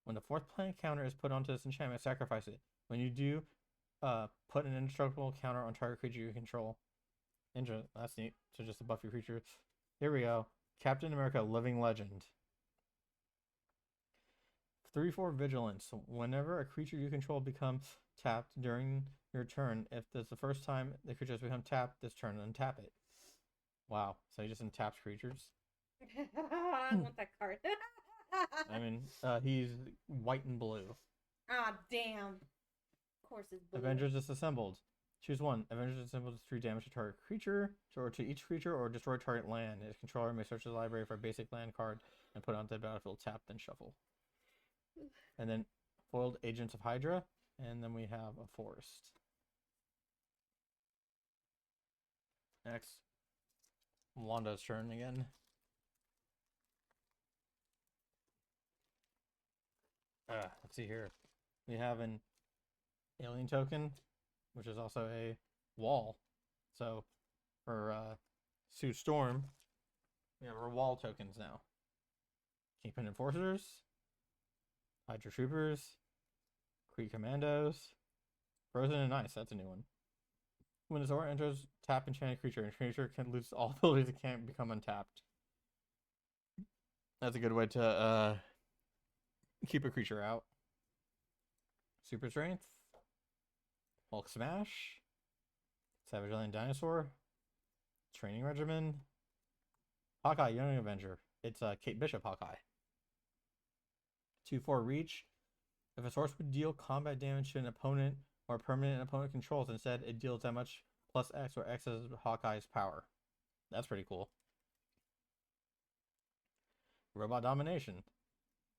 When the 4th planet counter is put onto this enchantment, sacrifice it. When you do, put an indestructible counter on target creature you control. That's neat. So just to buff your creature. Here we go. Captain America Living Legend. 3/4 Vigilance. Whenever a creature you control becomes tapped during your turn, if this is the first time the creature has become tapped this turn, untap it. Wow. So he just untaps creatures. I want that card. I mean, he's white and blue. Ah, damn. Of course it's blue. Avengers Disassembled. Choose 1. Avengers Disassembled does 3 damage to target creature, or to each creature, or destroy target land. Its controller may search the library for a basic land card and put it onto the battlefield, tap, then shuffle. And then Foiled Agents of Hydra, and then we have a Forest. Next, Wanda's turn again. Let's see here. We have an alien token, which is also a wall. So for Sue Storm, we have our wall tokens now. Kingpin Enforcers, Hydra Troopers, Kree Commandos, Frozen and Ice. That's a new one. When this aura enters, tap enchanted creature, and creature can lose all abilities that can't become untapped. That's a good way to keep a creature out. Super Strength, Hulk Smash, Savage Alien Dinosaur, Training Regimen, Hawkeye Young Avenger. It's Kate Bishop Hawkeye. 2/4 reach. If a source would deal combat damage to an opponent or permanent opponent controls, instead it deals that much plus X, where X is Hawkeye's power. That's pretty cool. Robot Domination.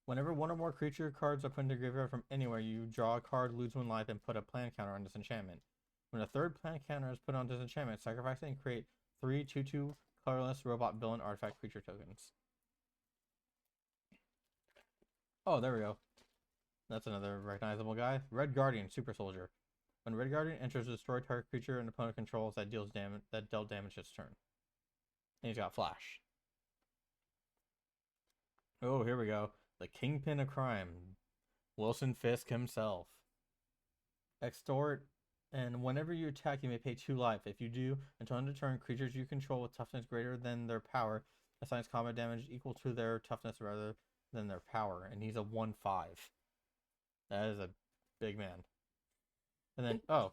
Whenever one or more creature cards are put into graveyard from anywhere, you draw a card, lose 1 life, and put a plant counter on this enchantment. When a third plant counter is put on this enchantment, sacrifice it and create 3 2/2 colorless robot villain artifact creature tokens. Oh, there we go. That's another recognizable guy. Red Guardian, Super Soldier. When Red Guardian enters, destroy target creature and opponent controls that dealt damage its turn. And he's got Flash. Oh, here we go. The Kingpin of Crime, Wilson Fisk himself. Extort, and whenever you attack, you may pay 2 life. If you do, until end of turn, creatures you control with toughness greater than their power assigns combat damage equal to their toughness rather than their power. And he's a 1/5. That is a big man. And then, oh,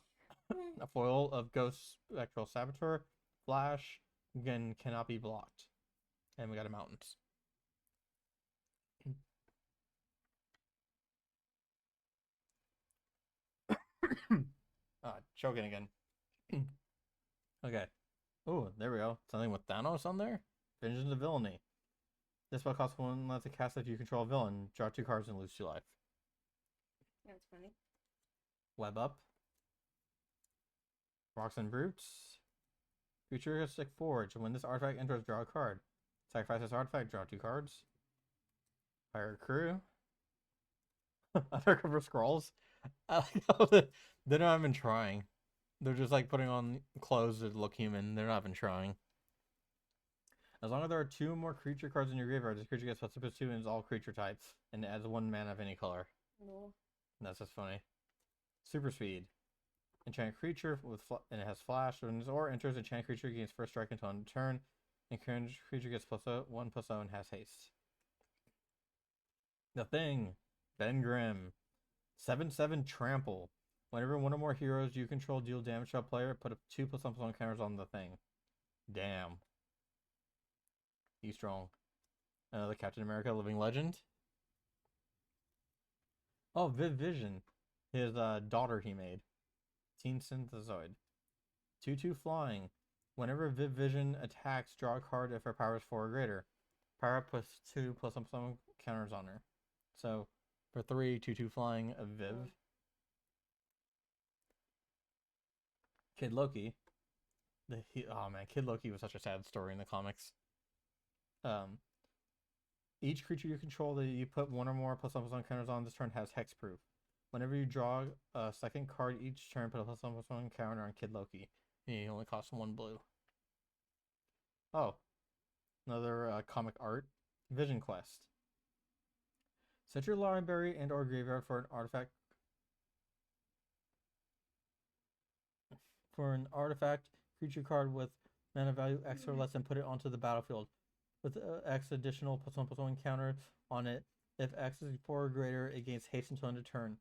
a foil of Ghost Spectral Saboteur, Flash, again, cannot be blocked. And we got a Mountains. Choking again. Okay. Oh, there we go. Something with Thanos on there? Vengeance of Villainy. This spell costs 1 less to cast if you control a villain. Draw 2 cards and lose 2 life. That's funny. Web Up. Rocks and Brutes. Futuristic Forge. When this artifact enters, draw a card. Sacrifice this artifact, draw 2 cards. Pirate Crew. Undercover Scrolls. I like how they're not even trying. They're just like putting on clothes that look human. They're not even trying. As long as there are 2 more creature cards in your graveyard, this creature gets +2 and is all creature types, and it adds 1 mana of any color. No. That's just funny. Super Speed. Enchant creature with and it has Flash. When this aura enters, enchant creature gains first strike until end of turn. And current creature gets +1/+0 and has haste. The Thing. Ben Grimm. 7/7 Trample. Whenever one or more heroes you control deal damage to a player, put up 2/1/1 counters on the Thing. Damn. He's strong. Another Captain America Living Legend. Oh, Viv Vision. His daughter he made. Teen Synthezoid. 2/2 Flying. Whenever Viv Vision attacks, draw a card if her power is 4 or greater. Power up plus 2/1/1 counters on her. So, for 3, 2/2 Flying of Viv. Kid Loki. Oh man, Kid Loki was such a sad story in the comics. Each creature you control that you put 1 or more +1/+1 counters on this turn has hexproof. Whenever you draw a second card each turn, put a +1/+1 counter on Kid Loki. And he only costs 1 blue. Oh, another comic art. Vision Quest. Set your library and or graveyard for an artifact creature card with mana value X or less and put it onto the battlefield with X additional +1/+1 counter on it. If X is 4 or greater, it gains haste until end of turn.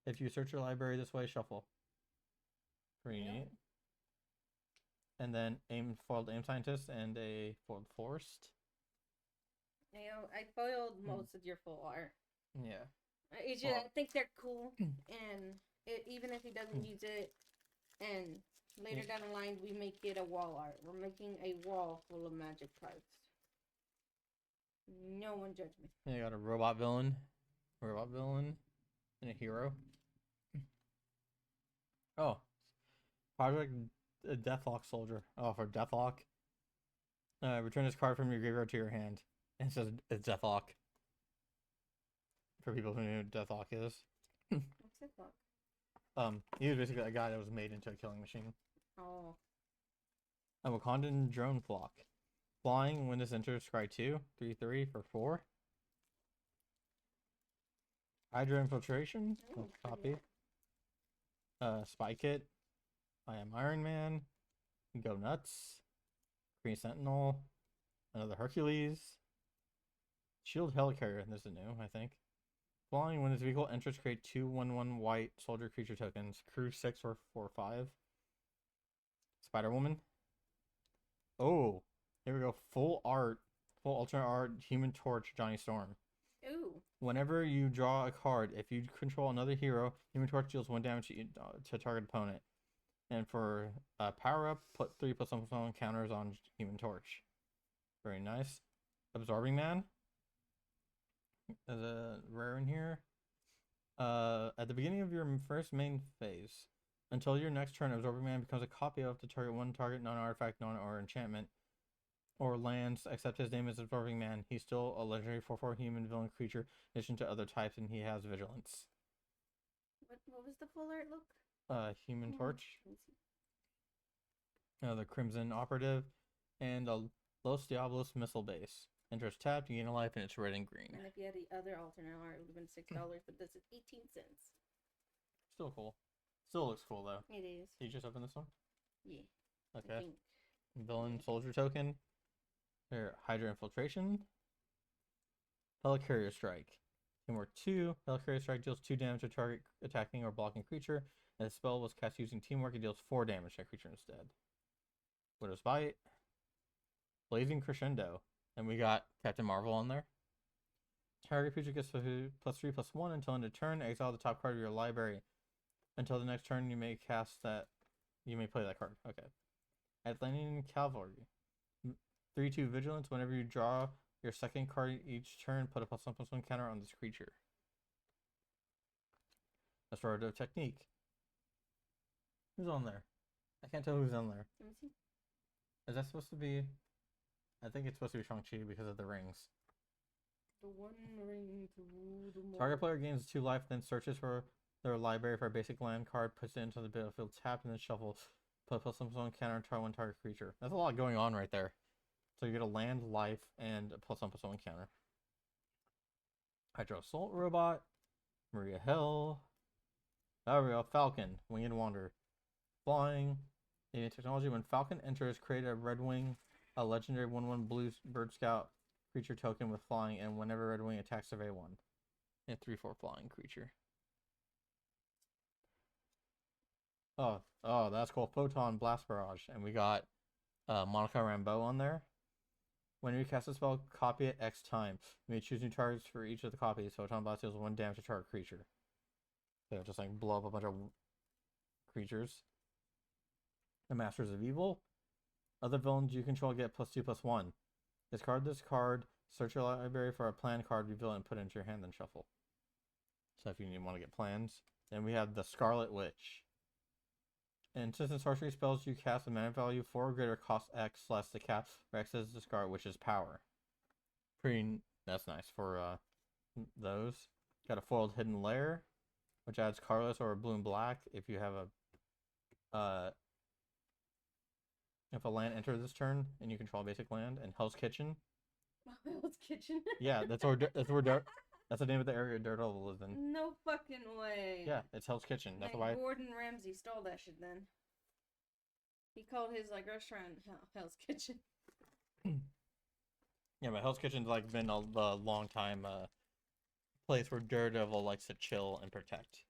If you search your library this way, shuffle. Pretty neat. And then foiled aim scientist and a foiled forest. I foiled most of your full art. Yeah. I think they're cool, and even if he doesn't use it, and later down the line we make it a wall art. We're making a wall full of magic cards. No one judge me. You got a robot villain, and a hero. Oh, Project Deathlock Soldier. Oh, for Deathlock. Return this card from your graveyard to your hand. And it says it's Deathlock. For people who know what Deathlock is. What's Deathlock? He was basically a guy that was made into a killing machine. Oh. A Wakandan drone flock. Flying when this enters, scry 2, 3/3 for 4. Hydra Infiltration. Ooh, Let's pretty. copy. Spike It. I Am Iron Man. Go Nuts. Green Sentinel. Another Hercules. Shield Helicarrier. This is new, I think. Flying, when this vehicle enters, create 2/1/1 white soldier creature tokens. Crew 6 or 4/5. Spider Woman. Oh, here we go. Full alternate art, Human Torch, Johnny Storm. Ooh. Whenever you draw a card, if you control another hero, Human Torch deals 1 damage to target opponent. And for power up, put 3+1 counters on Human Torch. Very nice. Absorbing Man. There's a rare in here. At the beginning of your first main phase, until your next turn, Absorbing Man becomes a copy of the target one target non-artifact, non-or enchantment, or lands, except his name is Absorbing Man. He's still a legendary 4/4 human villain creature, in addition to other types, and he has vigilance. What was the full art look? Human Hmm, Torch, let me see. the Crimson Operative, and a Los Diablos missile base. Enters tapped, you gain a life, and it's red and green. And if you had the other alternate art, it would have been $6, but this is 18 cents. Still cool. Still looks cool though. It is. Did you just open this one? Yeah. I Okay. think. Villain soldier token. Here, Hydra Infiltration. Helicarrier Strike. Teamwork 2. Helicarrier Strike deals 2 damage to target attacking or blocking creature. And the spell was cast using Teamwork. It deals 4 damage to that creature instead. Widow's Bite. Blazing Crescendo. And we got Captain Marvel on there. Target creature gets +3/+1 until end of turn. Exile the top card of your library. Until the next turn, you may cast that. You may play that card. Okay. Atlantean Cavalry. 3/2 Vigilance. Whenever you draw your second card each turn, put a +1/+1 counter on this creature. Restorative Technique. Who's on there? I can't tell who's on there. Let me see. Is that supposed to be? I think it's supposed to be Shang-Chi because of the rings. The one ring through the Target player gains 2 life, then searches for their library for a basic land card, puts it into the battlefield, tapped, and then shuffles. Put +1/+1 counter on target one target creature. That's a lot going on right there. So you get a land, life, and a +1/+1 counter. Hydro Assault Robot. Maria Hill. There we go. Falcon. Winged Wander. Flying. Avian Technology. When Falcon enters, create a Red Wing, a legendary 1/1 blue Bird Scout creature token with flying, and whenever Red Wing attacks, survey 1. A 3/4 flying creature. Oh, that's cool. Photon Blast Barrage. And we got Monica Rambeau on there. When you cast a spell, copy it X times. You may choose new targets for each of the copies. Photon Blast deals 1 damage to target creature. So just like blow up a bunch of creatures. The Masters of Evil. Other villains you control get +2/+1. Discard this card, search your library for a plan card, reveal it, and put it into your hand, then shuffle. So if you want to get plans. Then we have the Scarlet Witch. And since in sorcery spells you cast a mana value 4 or greater, cost X less the cap, or X is discard, which is power. That's nice for those. Got a foiled Hidden Lair, which adds colorless or blue and black if you have a if a land enters this turn and you control a basic land. And Hell's Kitchen. Hell's Kitchen. Yeah, that's the name of the area Daredevil lives in. No fucking way. Yeah, it's Hell's Kitchen. That's Like, why. Gordon Ramsay stole that shit then. He called his like restaurant Hell's Kitchen. Yeah, but Hell's Kitchen's like been a long time place where Daredevil likes to chill and protect.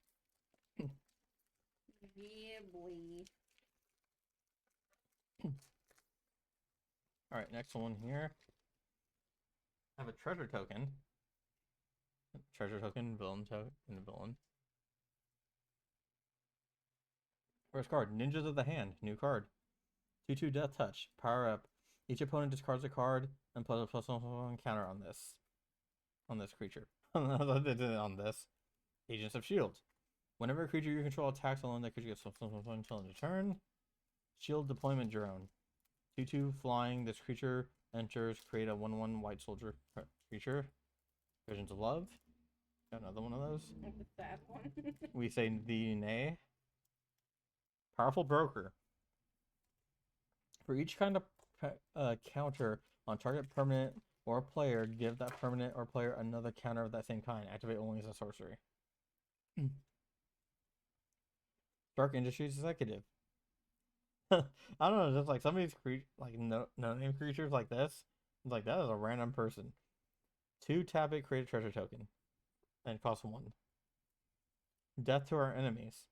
Yeah, boy. All right, next one here. I have a treasure token. Treasure token, villain token, and villain. First card, Ninjas of the Hand, new card. 2/2 Death Touch, power up. Each opponent discards a card and puts a +1/+1 counter on this creature. On this. Agents of Shield. Whenever a creature you control attacks alone, that creature gets +1/+1 until end of turn. Shield Deployment Drone. 2/2 flying. This creature enters, create a 1/1 white soldier creature. Visions of Love. Got another one of those. The bad one. We say the nay. Powerful Broker. For each kind of counter on target permanent or player, give that permanent or player another counter of that same kind. Activate only as a sorcery. Dark Industries executive. I don't know, just like some of these like no name creatures like this. It's like that is a random person. 2 tap it, create a treasure token, and cost 1. Death to our enemies.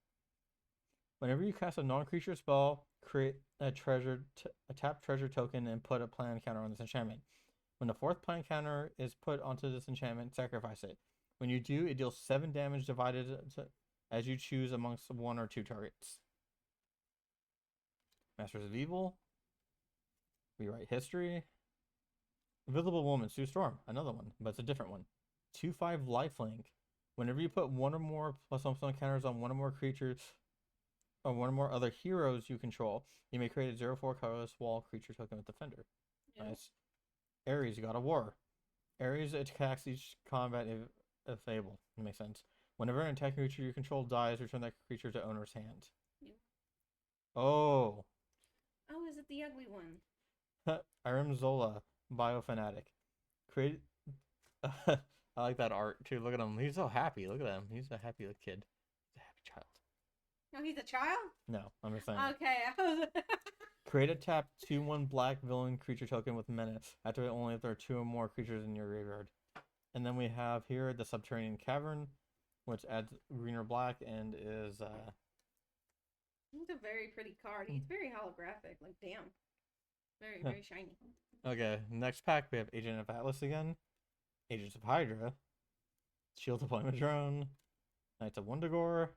Whenever you cast a non-creature spell, create a tap treasure token and put a plan counter on this enchantment. When the 4th plan counter is put onto this enchantment, sacrifice it. When you do, it deals 7 damage divided as you choose amongst 1 or 2 targets. Masters of Evil. Rewrite history. Invisible Woman, Sue Storm, another one, but it's a different one. 2/5 lifelink. Whenever you put 1 or more +1/+1 counters on 1 or more creatures or 1 or more other heroes you control, you may create a 0/4 colorless wall creature token with Defender. Yep. Nice. Ares, God of War. Ares attacks each combat if able. That makes sense. Whenever an attacking creature you control dies, return that creature to owner's hand. Yep. Oh. Oh, is it the ugly one? Irem Zola, Biofanatic. Create. I like that art too. Look at him. He's so happy. Look at him. He's a happy little kid. He's a happy child. Oh, he's a child? No, I'm just saying. Okay. I was Create a tap 2/1 black villain creature token with menace. Activate only if there are 2 or more creatures in your graveyard. And then we have here the Subterranean Cavern, which adds green or black and is He's a very pretty card. He's very holographic. Like, damn. Very shiny. okay. Next pack we have Agent of Atlas again, Agents of Hydra, Shield Deployment Drone, Knights of Wundagore,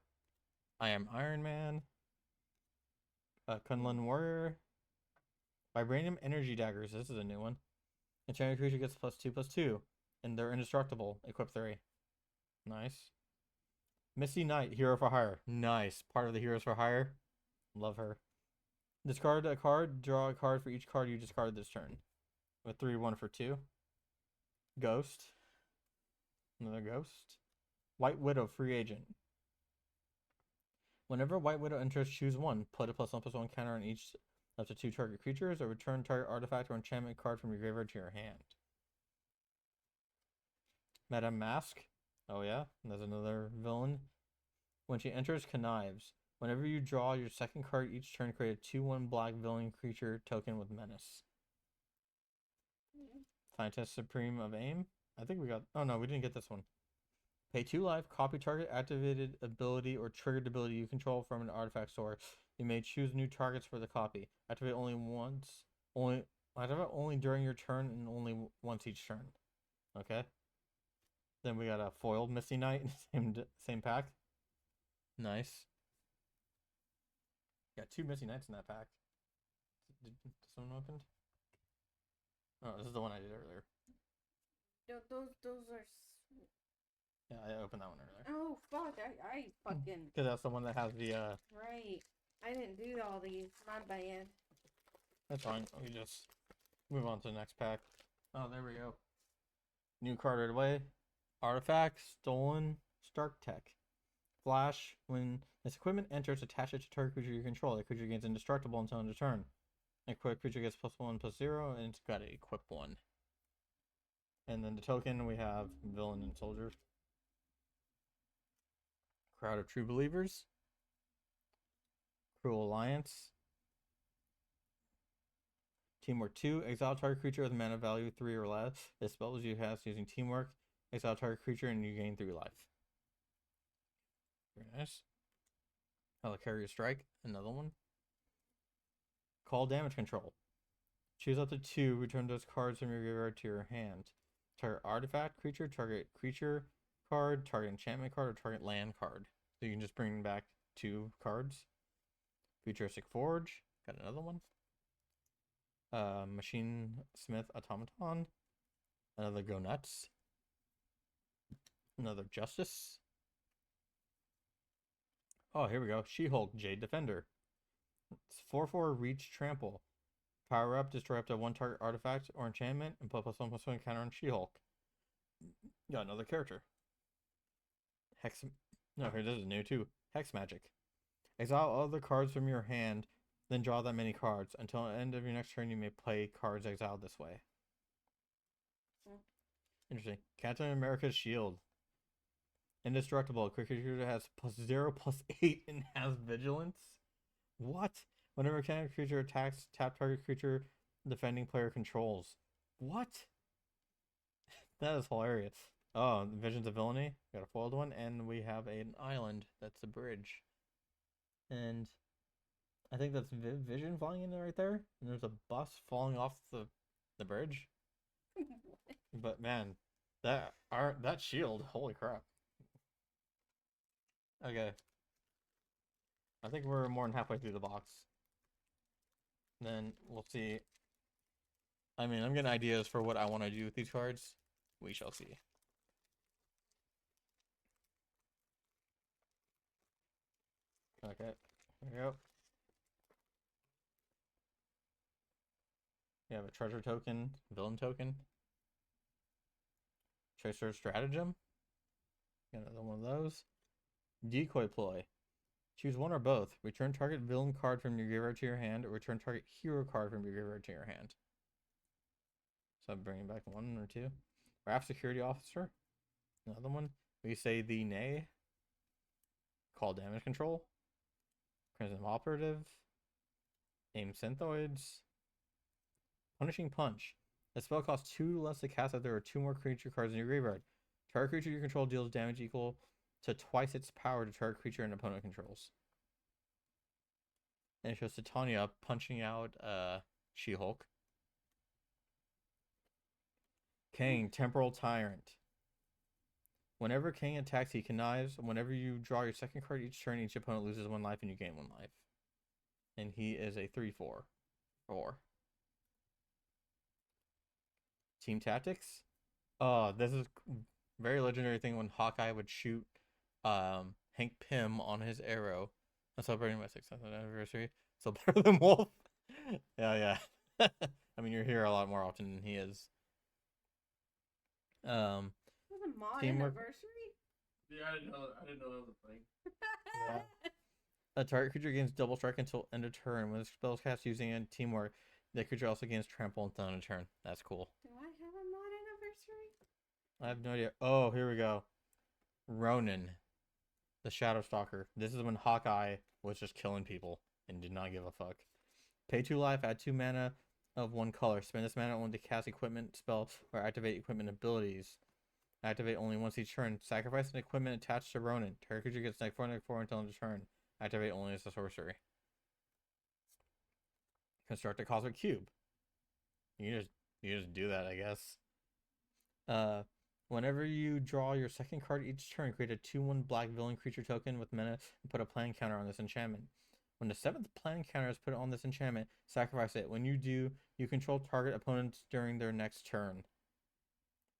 I Am Iron Man, Kunlun Warrior, Vibranium Energy Daggers. This is a new one. Enchanted creature gets +2/+2, and they're indestructible. Equip 3. Nice. Misty Knight, Hero for Hire. Nice. Part of the Heroes for Hire. Love her. Discard a card. Draw a card for each card you discard this turn. With 3/1 for 2. Ghost. Another Ghost. White Widow, free agent. Whenever White Widow enters, choose 1. Put a +1/+1 counter on each up to 2 target creatures, or return target artifact or enchantment card from your graveyard to your hand. Madame Mask. Oh yeah, there's another villain. When she enters, connives. Whenever you draw your 2nd card each turn, create a 2/1 black villain creature token with menace. Scientist Supreme of Aim. I think we got. Oh no, we didn't get this one. Pay 2 life, copy target activated ability or triggered ability you control from an artifact store. You may choose new targets for the copy. Activate only once. Activate only during your turn and only once each turn. Okay. Then we got a foiled Misty Knight in the same pack. Nice. Got 2 Misty Knights in that pack. Did someone opened? Oh, this is the one I did earlier. Those are. Yeah, I opened that one earlier. Oh fuck! I fucking. Because that's the one that has the Right. I didn't do all these. My bad. That's fine. We just move on to the next pack. Oh, there we go. New card right away. Artifact, stolen, Stark Tech. Flash, when this equipment enters, attach it to target creature you control. The creature gains indestructible until end of turn. Equip creature gets +1/+0, and it's got to equip 1. And then the token, we have Villain and Soldier. Crowd of True Believers. Cruel Alliance. Teamwork 2. Exile target creature with mana value 3 or less. This spell is you cast using Teamwork. Exile target creature and you gain 3 life. Very nice. Helicarrier Strike. Another one. Call Damage Control. Choose up to 2. Return those cards from your graveyard to your hand. Target artifact creature, target creature card, target enchantment card, or target land card. So you can just bring back 2 cards. Futuristic Forge. Got another one. Machine Smith Automaton. Another Go Nuts. Another Justice. Oh, here we go. She-Hulk, Jade Defender. It's 4/4 Reach Trample. Power up, destroy up to 1 target artifact or enchantment, and put +1/+1 counter on She-Hulk. Got another character. No, here, this is new too. Hex Magic. Exile all the cards from your hand, then draw that many cards. Until the end of your next turn, you may play cards exiled this way. Interesting. Captain America's Shield. Indestructible. Creature has +0/+8 and has vigilance. What? Whenever a kind of creature attacks, tap target creature defending player controls. What? That is hilarious. Oh, Visions of Villainy. Got a foiled one, and we have an island that's a bridge. And I think that's Vision flying in there right there. And there's a bus falling off the bridge. But man, that shield, holy crap. Okay. I think we're more than halfway through the box. Then we'll see. I mean, I'm getting ideas for what I want to do with these cards. We shall see. Okay, here we go. You have a treasure token, villain token. Tracer stratagem. Got another one of those. Decoy ploy. Choose one or both. Return target villain card from your graveyard to your hand, or return target hero card from your graveyard to your hand. So I'm bringing back one or two. Raft Security Officer. Another one. We say the Nay. Call damage control. Crimson Operative. Aim Synthoids. Punishing Punch. A spell costs 2 less to cast if there are 2 more creature cards in your graveyard. Target creature you control deals damage equal to twice its power to target creature an opponent controls. And it shows Titania punching out She-Hulk. Kang, Temporal Tyrant. Whenever Kang attacks, he connives. Whenever you draw your second card each turn, each opponent loses 1 life and you gain 1 life. And he is a 3/4. Team Tactics. This is very legendary thing when Hawkeye would shoot Hank Pym on his arrow. I'm celebrating my 6th anniversary. So better than Wolf. Yeah. I mean, you're here a lot more often than he is. Was a mod Teamwork. anniversary? Yeah, I didn't know that was a thing. Yeah. A target creature gains double strike until end of turn. When the spell's cast using a teamwork, the creature also gains trample until end of turn. That's cool. Do I have a mod anniversary? I have no idea. Oh, here we go. Ronin, the Shadow Stalker. This is when Hawkeye was just killing people and did not give a fuck. Pay 2 life, add 2 mana of 1 color. Spend this mana only to cast equipment spell or activate equipment abilities. Activate only once each turn. Sacrifice an equipment attached to Ronin. Target creature gets -4/-4 until end of turn. Activate only as a sorcery. Construct a Cosmic Cube. You just do that, I guess. Whenever you draw your second card each turn, create a 2/1 black villain creature token with mana and put a plan counter on this enchantment. When the 7th plan counter is put on this enchantment, sacrifice it. When you do, you control target opponents during their next turn.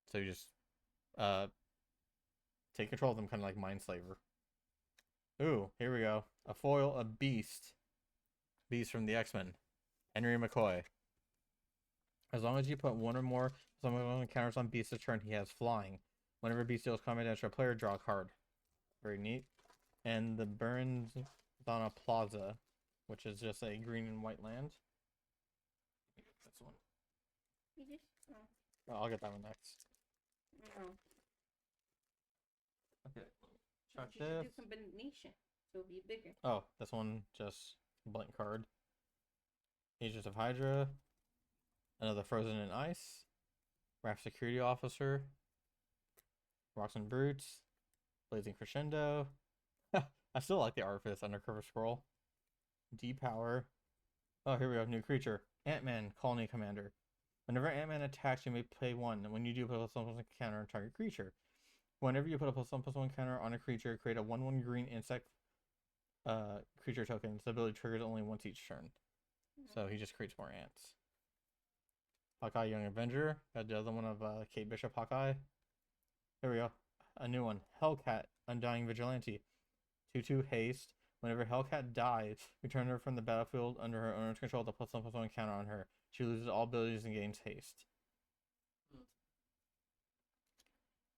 So you just take control of them, kind of like Mindslaver. Ooh, here we go. A foil, a Beast. Beast from the X-Men. Henry McCoy. As long as you put 1 or more counters on Beast this turn, he has flying. Whenever Beast deals combat damage to a player, draw a card. Very neat. And the Burns Donna Plaza, which is just a green and white land. This one. You just, Oh, I'll get that one next. no. Okay. You Check should do this. combination, so it'll be bigger. Oh, this one just blank card. Agents of Hydra. Another Frozen in Ice. Raft Security Officer. Rocks and Brutes. Blazing Crescendo. I still like the art for this Undercover Scroll. D-Power. Oh, here we go. New creature. Ant-Man, Colony Commander. Whenever Ant-Man attacks, you may pay 1. And when you do, put a +1/+1 counter on target creature. Whenever you put a +1/+1 counter on a creature, create a 1/1 green insect creature token. Its ability triggers only once each turn. So he just creates more ants. Hawkeye Young Avenger. Got the other one of Kate Bishop Hawkeye. There we go. A new one. Hellcat, Undying Vigilante. 2/2 haste. Whenever Hellcat dies, return her from the battlefield under her owner's control with a +1/+1 counter on her. She loses all abilities and gains haste.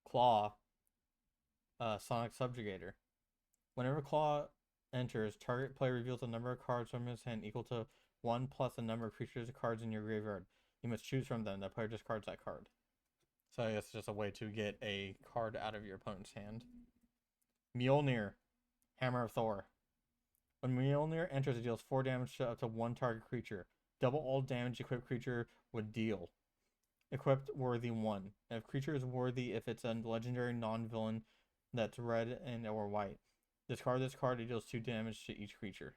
Claw, Sonic Subjugator. Whenever Claw enters, target player reveals a number of cards from his hand equal to 1 plus the number of creatures or cards in your graveyard. You must choose from them. That player discards that card. So I guess it's just a way to get a card out of your opponent's hand. Mjolnir, Hammer of Thor. When Mjolnir enters, it deals 4 damage to up to 1 target creature. Double all damage equipped creature would deal. Equipped worthy 1. If creature is worthy, if it's a legendary non-villain that's red and or white. Discard this card, it deals 2 damage to each creature.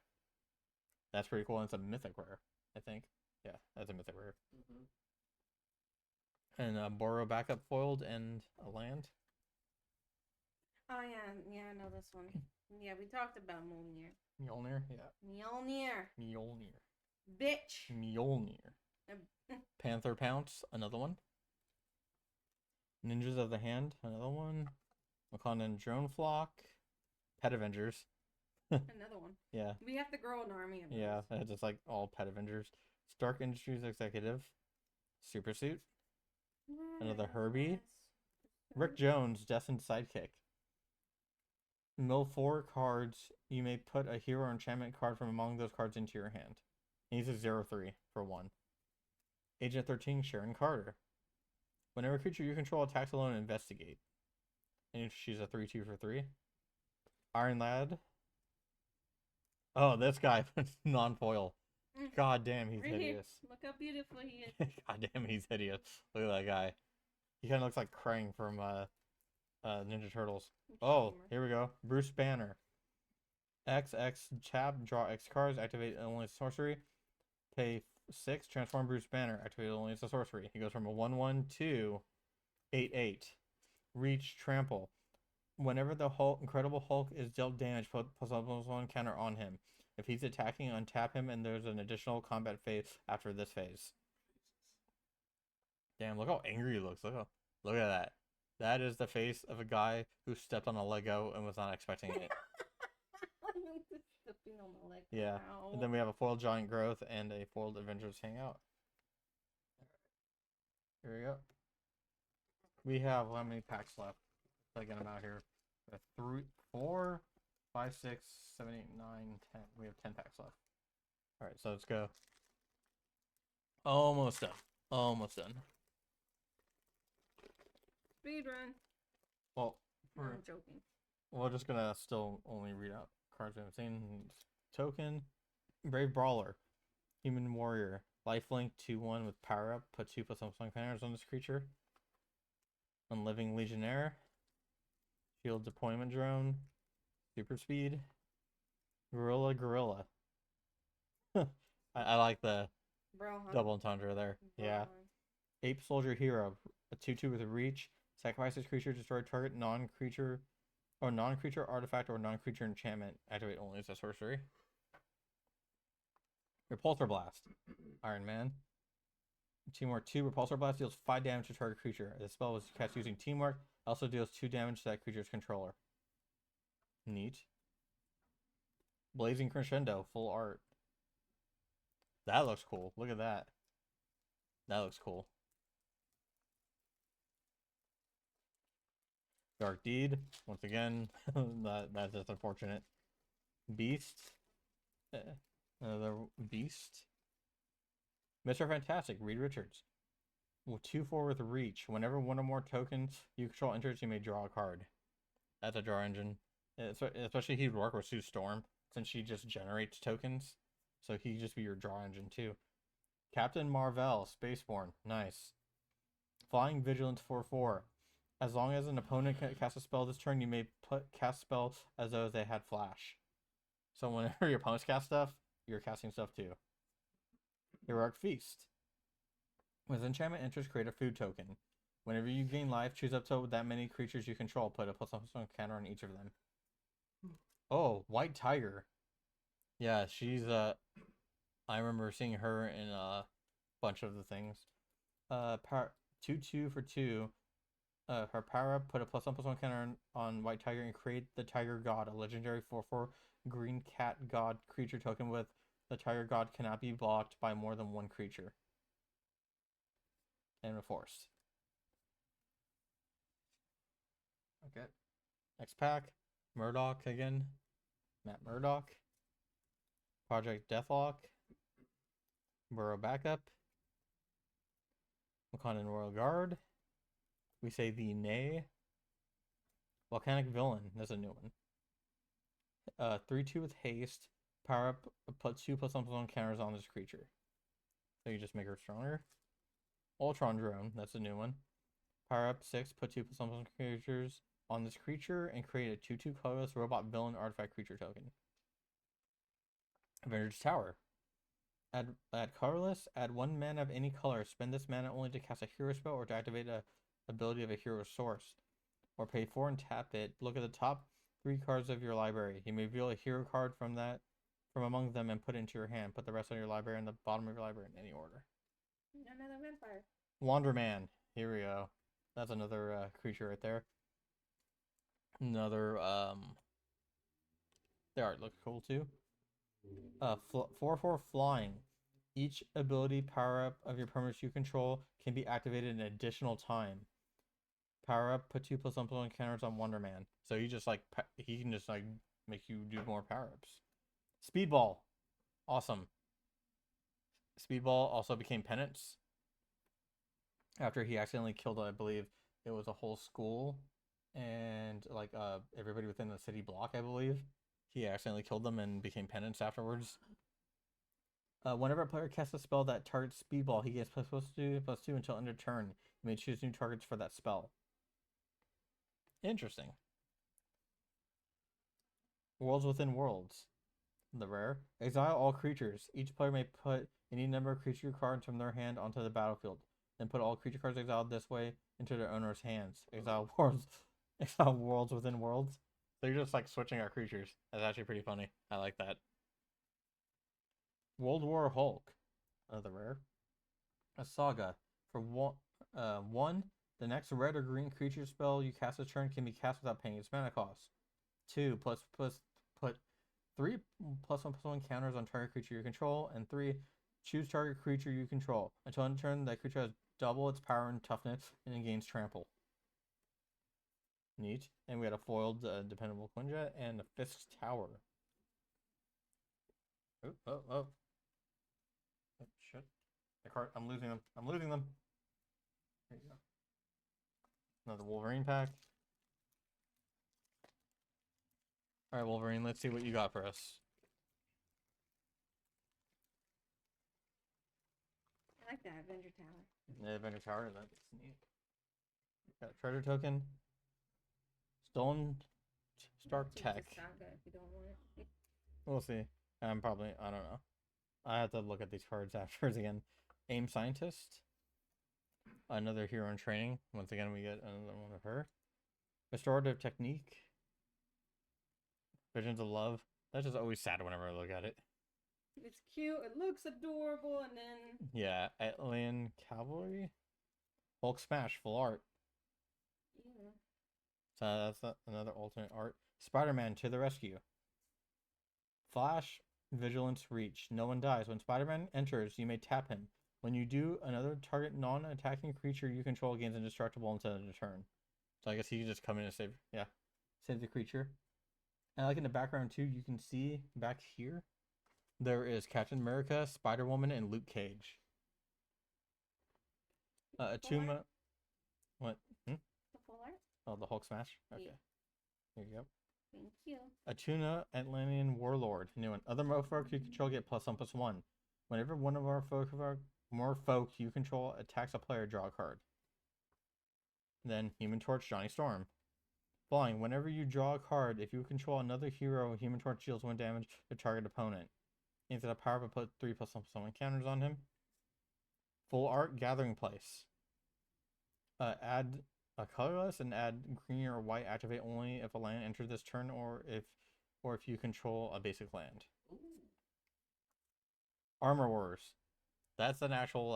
That's pretty cool, and it's a mythic rare, I think. Yeah, that's a mythic rare. And Borrow backup foiled and a land. Oh yeah, I know this one. Yeah, we talked about Mjolnir. Mjolnir, yeah. Mjolnir. Mjolnir. Bitch. Mjolnir. Panther Pounce, another one. Ninjas of the Hand, another one. Wakandan Drone Flock. Pet Avengers. Another one. Yeah. We have to grow an army of Yeah, those. it's just like all Pet Avengers. Stark Industries Executive. Super Suit. Another Herbie. Rick Jones, Destined Sidekick. Mill 4 cards. You may put a hero or enchantment card from among those cards into your hand. He's a 0/3 for 1. Agent 13, Sharon Carter. Whenever a creature you control attacks alone, investigate. And she's a 3/2 for 3. Iron Lad. Oh, this guy, non-foil. God damn, he's Right here. hideous. Look how beautiful he is. God damn, he's hideous. Look at that guy. He kind of looks like Krang from Ninja Turtles. Oh, here we go. Bruce Banner. XX tap, draw X cards, activate only as a sorcery. Pay 6, transform Bruce Banner, activate only as a sorcery. He goes from a 1/1 to 8/8. Reach, trample. Whenever the Incredible Hulk is dealt damage, put +1/+1 counter on him. If he's attacking, untap him, and there's an additional combat phase after this phase. Damn, look how angry he looks. Look at that. That is the face of a guy who stepped on a Lego and was not expecting it. Stepping on the leg. Yeah. Ow. And then we have a foiled Giant Growth and a foiled Avengers Hangout. Here we go. We have how many packs left? Let's get them out here. 3, 4, 5, 6, 7, 8, 9, 10. We have 10 packs left. Alright, so let's go. Almost done. Almost done. Speed run. Well, No, I'm joking. we're just gonna still only read out cards we haven't seen. Token. Brave Brawler. Human Warrior. Lifelink 2/1 with power up. Put 2+1 counters on this creature. Unliving Legionnaire. Shield Deployment Drone. Super Speed. Gorilla. I like the Bro, huh? double entendre there. Bro, Yeah. huh? Ape Soldier Hero. A 2/2 with a reach. Sacrifice this creature, destroy target non-creature artifact or non-creature enchantment. Activate only as a sorcery. Repulsor Blast. Iron Man. Teamwork 2. Repulsor Blast deals 5 damage to target creature. This spell was cast using Teamwork. Also deals 2 damage to that creature's controller. Neat. Blazing Crescendo. Full art. That looks cool. Look at that. That looks cool. Dark Deed. Once again, that's just unfortunate. Beast. Another Beast. Mr. Fantastic. Reed Richards. Well, 2/4 with reach. Whenever one or more tokens you control enters, you may draw a card. That's a draw engine. Especially he'd work with Sue Storm, since she just generates tokens. So he'd just be your draw engine too. Captain Marvel, Spaceborne. Nice. Flying Vigilance 4/4. As long as an opponent casts a spell this turn, you may cast spells as though they had flash. So whenever your opponents cast stuff, you're casting stuff too. Heroic Feast. With enchantment enters, create a food token. Whenever you gain life, choose up to that many creatures you control. Put a +1 counter on each of them. Oh, White Tiger. Yeah, she's I remember seeing her in a bunch of the things. 2/2 for 2. Her power up, put a +1/+1 counter on White Tiger and create the Tiger God, a legendary 4/4 green cat god creature token with the Tiger God cannot be blocked by more than one creature. And a force. Okay. Next pack. Murdoch again. Matt Murdoch. Project Deathlock. Burrow Backup. Wakandan Royal Guard. We say the Nay. Volcanic Villain. That's a new one. 3/2 with haste. Power up, put 2+1/+1 counters on this creature. So you just make her stronger. Ultron Drone, that's a new one. Power up 6, put 2+1/+1 creatures on this creature and create a 2/2 colorless robot villain artifact creature token. Avengers Tower. Add colorless, add 1 mana of any color. Spend this mana only to cast a hero spell or to activate a ability of a hero source. Or pay 4 and tap it. Look at the top 3 cards of your library. You may reveal a hero card from among them and put it into your hand. Put the rest of your library in the bottom of your library in any order. Another vampire. Wanderman. Here we go. That's another creature right there. Another the art looks cool too. 4/4 flying. Each ability power up of your permanents you control can be activated an additional time. Power up, put 2+1/+1 counters on Wonderman. So he just like he can just like make you do more power ups. Speedball, awesome. Speedball also became penance after he accidentally killed, I believe it was a whole school and like everybody within the city block, I believe. He accidentally killed them and became penance afterwards. Whenever a player casts a spell that targets Speedball, he gets +2/+2 until end of turn. You may choose new targets for that spell. Interesting. Worlds Within Worlds. The rare. Exile all creatures. Each player may put any number of creature cards from their hand onto the battlefield. Then put all creature cards exiled this way into their owner's hands. Exile Worlds Within Worlds. So you're just like switching our creatures. That's actually pretty funny. I like that. World War Hulk. Another rare. A saga. For one, the next red or green creature spell you cast this turn can be cast without paying its mana cost. 2, put 3+1/+1 counters on target creature you control, and 3, choose target creature you control. Until end of turn, that creature has double its power and toughness, and it gains trample. Neat. And we had a foiled dependable Quinjet and a Fisk's Tower. Oh, shit. The card, I'm losing them. There you go. Another Wolverine pack. Alright, Wolverine, let's see what you got for us. I like that Avenger Tower. The Avenger Tower, that's neat. Got a treasure token. Stolen Stark Choose Tech. the saga if you don't want it. We'll see. I don't know. I have to look at these cards afterwards again. Aim Scientist. Another hero in training. Once again, we get another one of her. Restorative Technique. Visions of Love. That's just always sad whenever I look at it. It's cute. It looks adorable, and then Yeah, Atlan Cavalry. Hulk Smash, full art. yeah. So that's another alternate art. Spider-Man to the rescue. Flash, Vigilance, Reach. No one dies. When Spider-Man enters, you may tap him. When you do, another target non-attacking creature you control gains indestructible until end of turn. So I guess he can just come in and save the creature. And like in the background too, you can see back here, there is Captain America, Spider-Woman, and Luke Cage. Atuma. What? The full art. Oh, the Hulk Smash? Okay. Yeah. Here you go. Thank you. Atuna, Atlantean Warlord. New one. Other mofolk you control get +1/+1. Whenever one of our more folk you control attacks a player, draw a card. Then Human Torch, Johnny Storm. Flying. Whenever you draw a card, if you control another hero, Human Torch deals 1 damage to target opponent. Instead of power, but put 3+1/+1 counters on him. Full art, Gathering Place. Add a colorless and add green or white. Activate only if a land enters this turn, or if you control a basic land. Ooh. Armor Wars. That's an actual.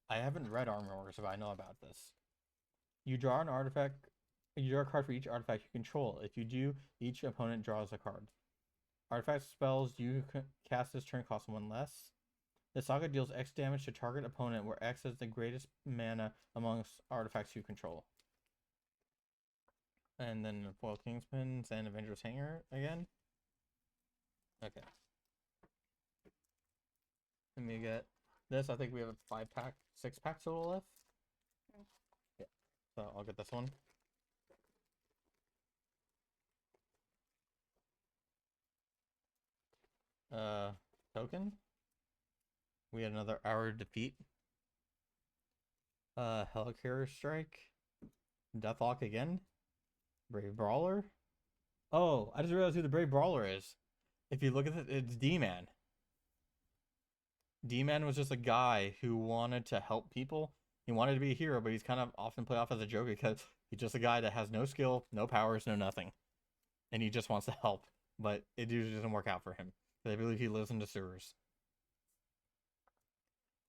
I haven't read Armor Wars, but I know about this. You draw an artifact. You draw a card for each artifact you control. If you do, each opponent draws a card. Artifact spells you cast this turn cost 1 less. The saga deals X damage to target opponent, where X is the greatest mana amongst artifacts you control. And then Foil Kingspins and Avengers Hanger again. Okay. Let me get this. I think we have a 5-pack, 6-pack total left. Yeah. So I'll get this one. Token. We had another Hour of Defeat. Helicarrier Strike. Deathlock again. Brave Brawler. Oh, I just realized who the Brave Brawler is. If you look at it, it's D-Man. D-Man was just a guy who wanted to help people. He wanted to be a hero, but he's kind of often played off as a joke because he's just a guy that has no skill, no powers, no nothing. And he just wants to help. But it usually doesn't work out for him. I believe he lives in the sewers.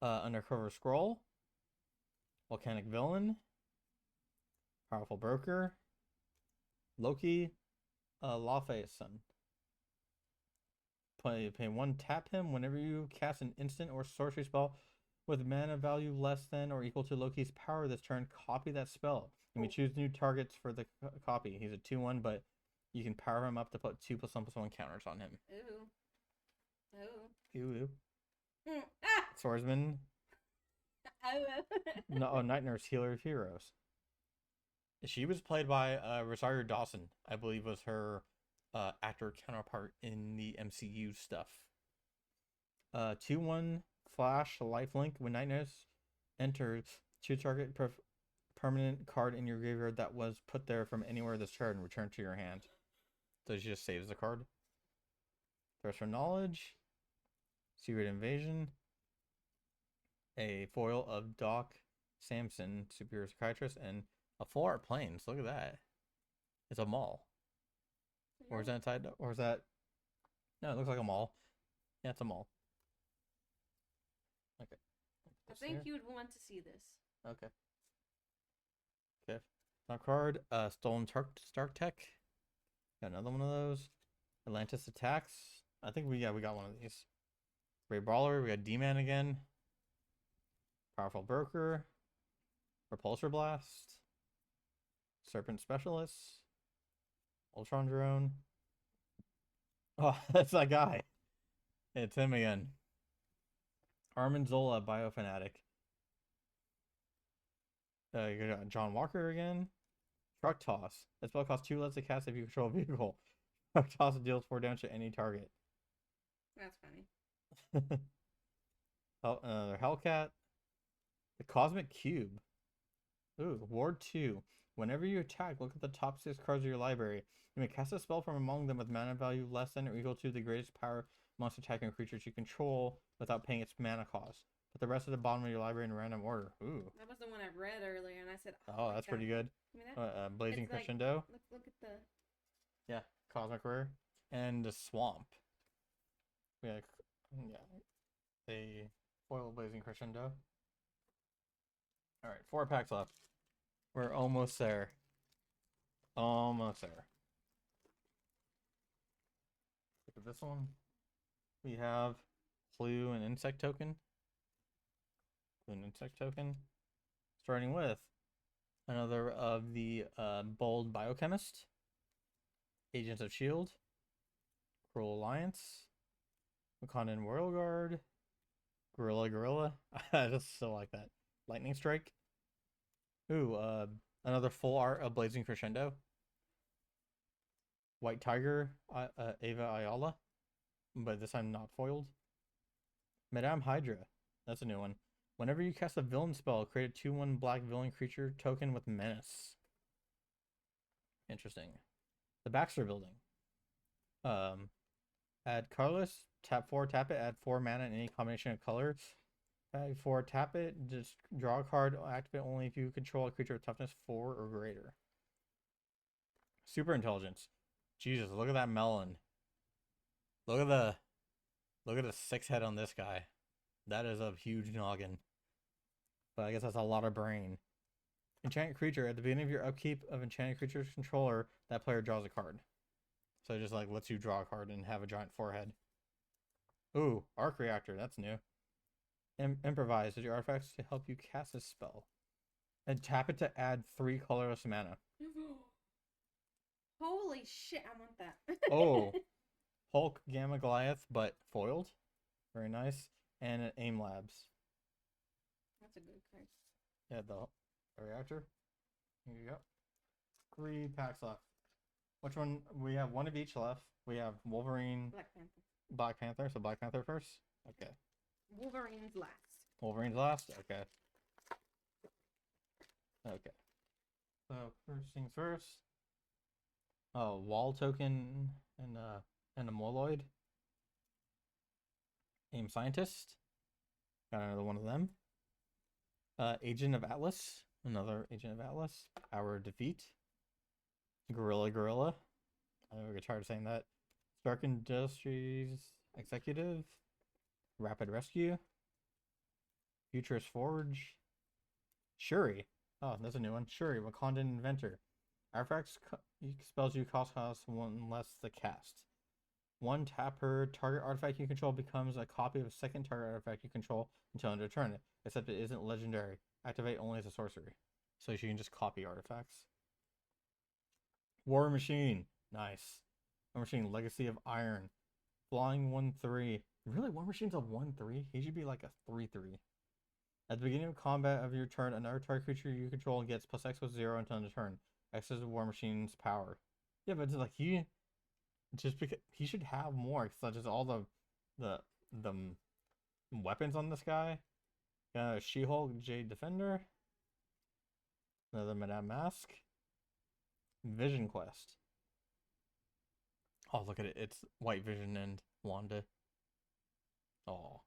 Undercover Scroll. Volcanic Villain. Powerful Broker. Loki. Lawface Son. Pay 1, tap him whenever you cast an instant or sorcery spell with mana value less than or equal to Loki's power this turn. Copy that spell. You may choose new targets for the copy. He's a 2/1, but you can power him up to put 2+1/+1 counters on him. Ooh. Ooh. Ooh. Ah! Swordsman. Ooh. No, Night Nurse, Healer of Heroes. She was played by Rosario Dawson, I believe was her actor counterpart in the MCU stuff. 2/1 Flash Lifelink. When Night Nurse enters, choose target permanent card in your graveyard that was put there from anywhere this turn and return to your hand. So she just saves the card. Thirst for Knowledge. Secret Invasion. A foil of Doc Samson, Superior Psychiatrist, and a full art planes. Look at that. It's a mall. Or is that inside? Or is that? No, it looks like a mall. Yeah, it's a mall. Okay. I think you would want to see this. Okay. Okay. Top card. Stolen Stark Tech. Got another one of those. Atlantis Attacks. I think we got one of these. Brave Brawler. We got D-Man again. Powerful Broker. Repulsor Blast. Serpent Specialist. Ultron Drone. Oh, that's that guy. It's him again. Armin Zola, Biofanatic. You got John Walker again. Truck Toss. That spell costs 2 less to cast if you control a vehicle. Truck Toss deals 4 damage to any target. That's funny. Hellcat. The Cosmic Cube. Ooh, Ward 2. Whenever you attack, look at the top 6 cards of your library. You may cast a spell from among them with mana value less than or equal to the greatest power monster attacking creatures you control without paying its mana cost. Put the rest at the bottom of your library in random order. Ooh. That was the one I read earlier, and I said, "Oh, that's pretty good." Blazing it's like, Crescendo. Look at the. Yeah, Cosmic Rare, and the Swamp. Yeah, a foil Blazing Crescendo. All right, 4 packs left. We're almost there. Almost there. Look at this one. We have Clue and Insect Token. Clue and Insect Token. Starting with another of the Bold Biochemist. Agents of S.H.I.E.L.D. Cruel Alliance. Wakandan Royal Guard. Gorilla. I just still like that. Lightning Strike. Ooh, another full art of Blazing Crescendo. White Tiger, Ava Ayala, but this time not foiled. Madame Hydra, that's a new one. Whenever you cast a villain spell, create a 2/1 black villain creature token with menace. Interesting. The Baxter Building. Add colorless, tap 4, tap it, add 4 mana in any combination of colors. Add 4, tap it, just draw a card, activate only if you control a creature with toughness 4 or greater. Super Intelligence. Jesus, look at that melon. Look at the 6 head on this guy. That is a huge noggin. But I guess that's a lot of brain. Enchant creature. At the beginning of your upkeep of enchanted creature's controller, that player draws a card. So it just like lets you draw a card and have a giant forehead. Ooh, Arc Reactor. That's new. Improvise. Use your artifacts to help you cast a spell. And tap it to add 3 colorless mana. Holy shit, I want that. Oh. Hulk Gamma Goliath, but foiled. Very nice. And an Aim Labs. That's a good card. Yeah, the reactor. Here you go. 3 packs left. Which one? We have one of each left. We have Wolverine, Black Panther. Black Panther. So Black Panther first. Okay. Wolverine's last. Wolverine's last. Okay. Okay. So first things first. Oh, wall token and a Moloid. Aim scientist. Got another one of them. Agent of Atlas. Another Agent of Atlas. Our defeat. Gorilla. I get tired of saying that. Stark Industries Executive. Rapid Rescue. Futurist Forge. Shuri. Oh, that's a new one. Shuri, Wakandan Inventor. Artifacts spells you cost one less the cast. One tap per target artifact you control becomes a copy of a second target artifact you control until end of turn, except it isn't legendary. Activate only as a sorcery. So you can just copy artifacts. War Machine. Nice. War Machine, Legacy of Iron. Flying 1/3. Really? War Machine's a 1/3? He should be like a 3/3. At the beginning of combat of your turn, another target creature you control gets +X with 0 until end of turn. X is War Machine's power. Yeah, but it's like just because he should have more, such as all the weapons on this guy. She-Hulk, Jade Defender. Another Madame Mask. Vision Quest. Oh, look at it. It's White Vision and Wanda. Oh.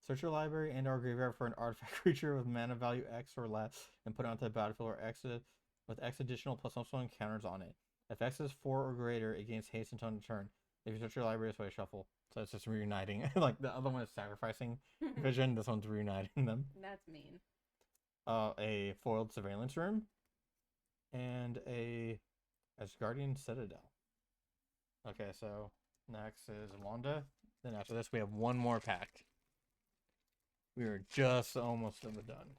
Search your library and our graveyard for an artifact creature with mana value X or less and put it onto the battlefield or X with X additional +1 counters on it. If X is 4 or greater, it gains haste until end of turn. If you search your library, this way shuffle. So it's just reuniting. Like the other one is sacrificing Vision, this one's reuniting them. That's mean. A foiled surveillance room. And a Asgardian Citadel. Okay, so next is Wanda. Then after this, we have one more pack. We are just almost done.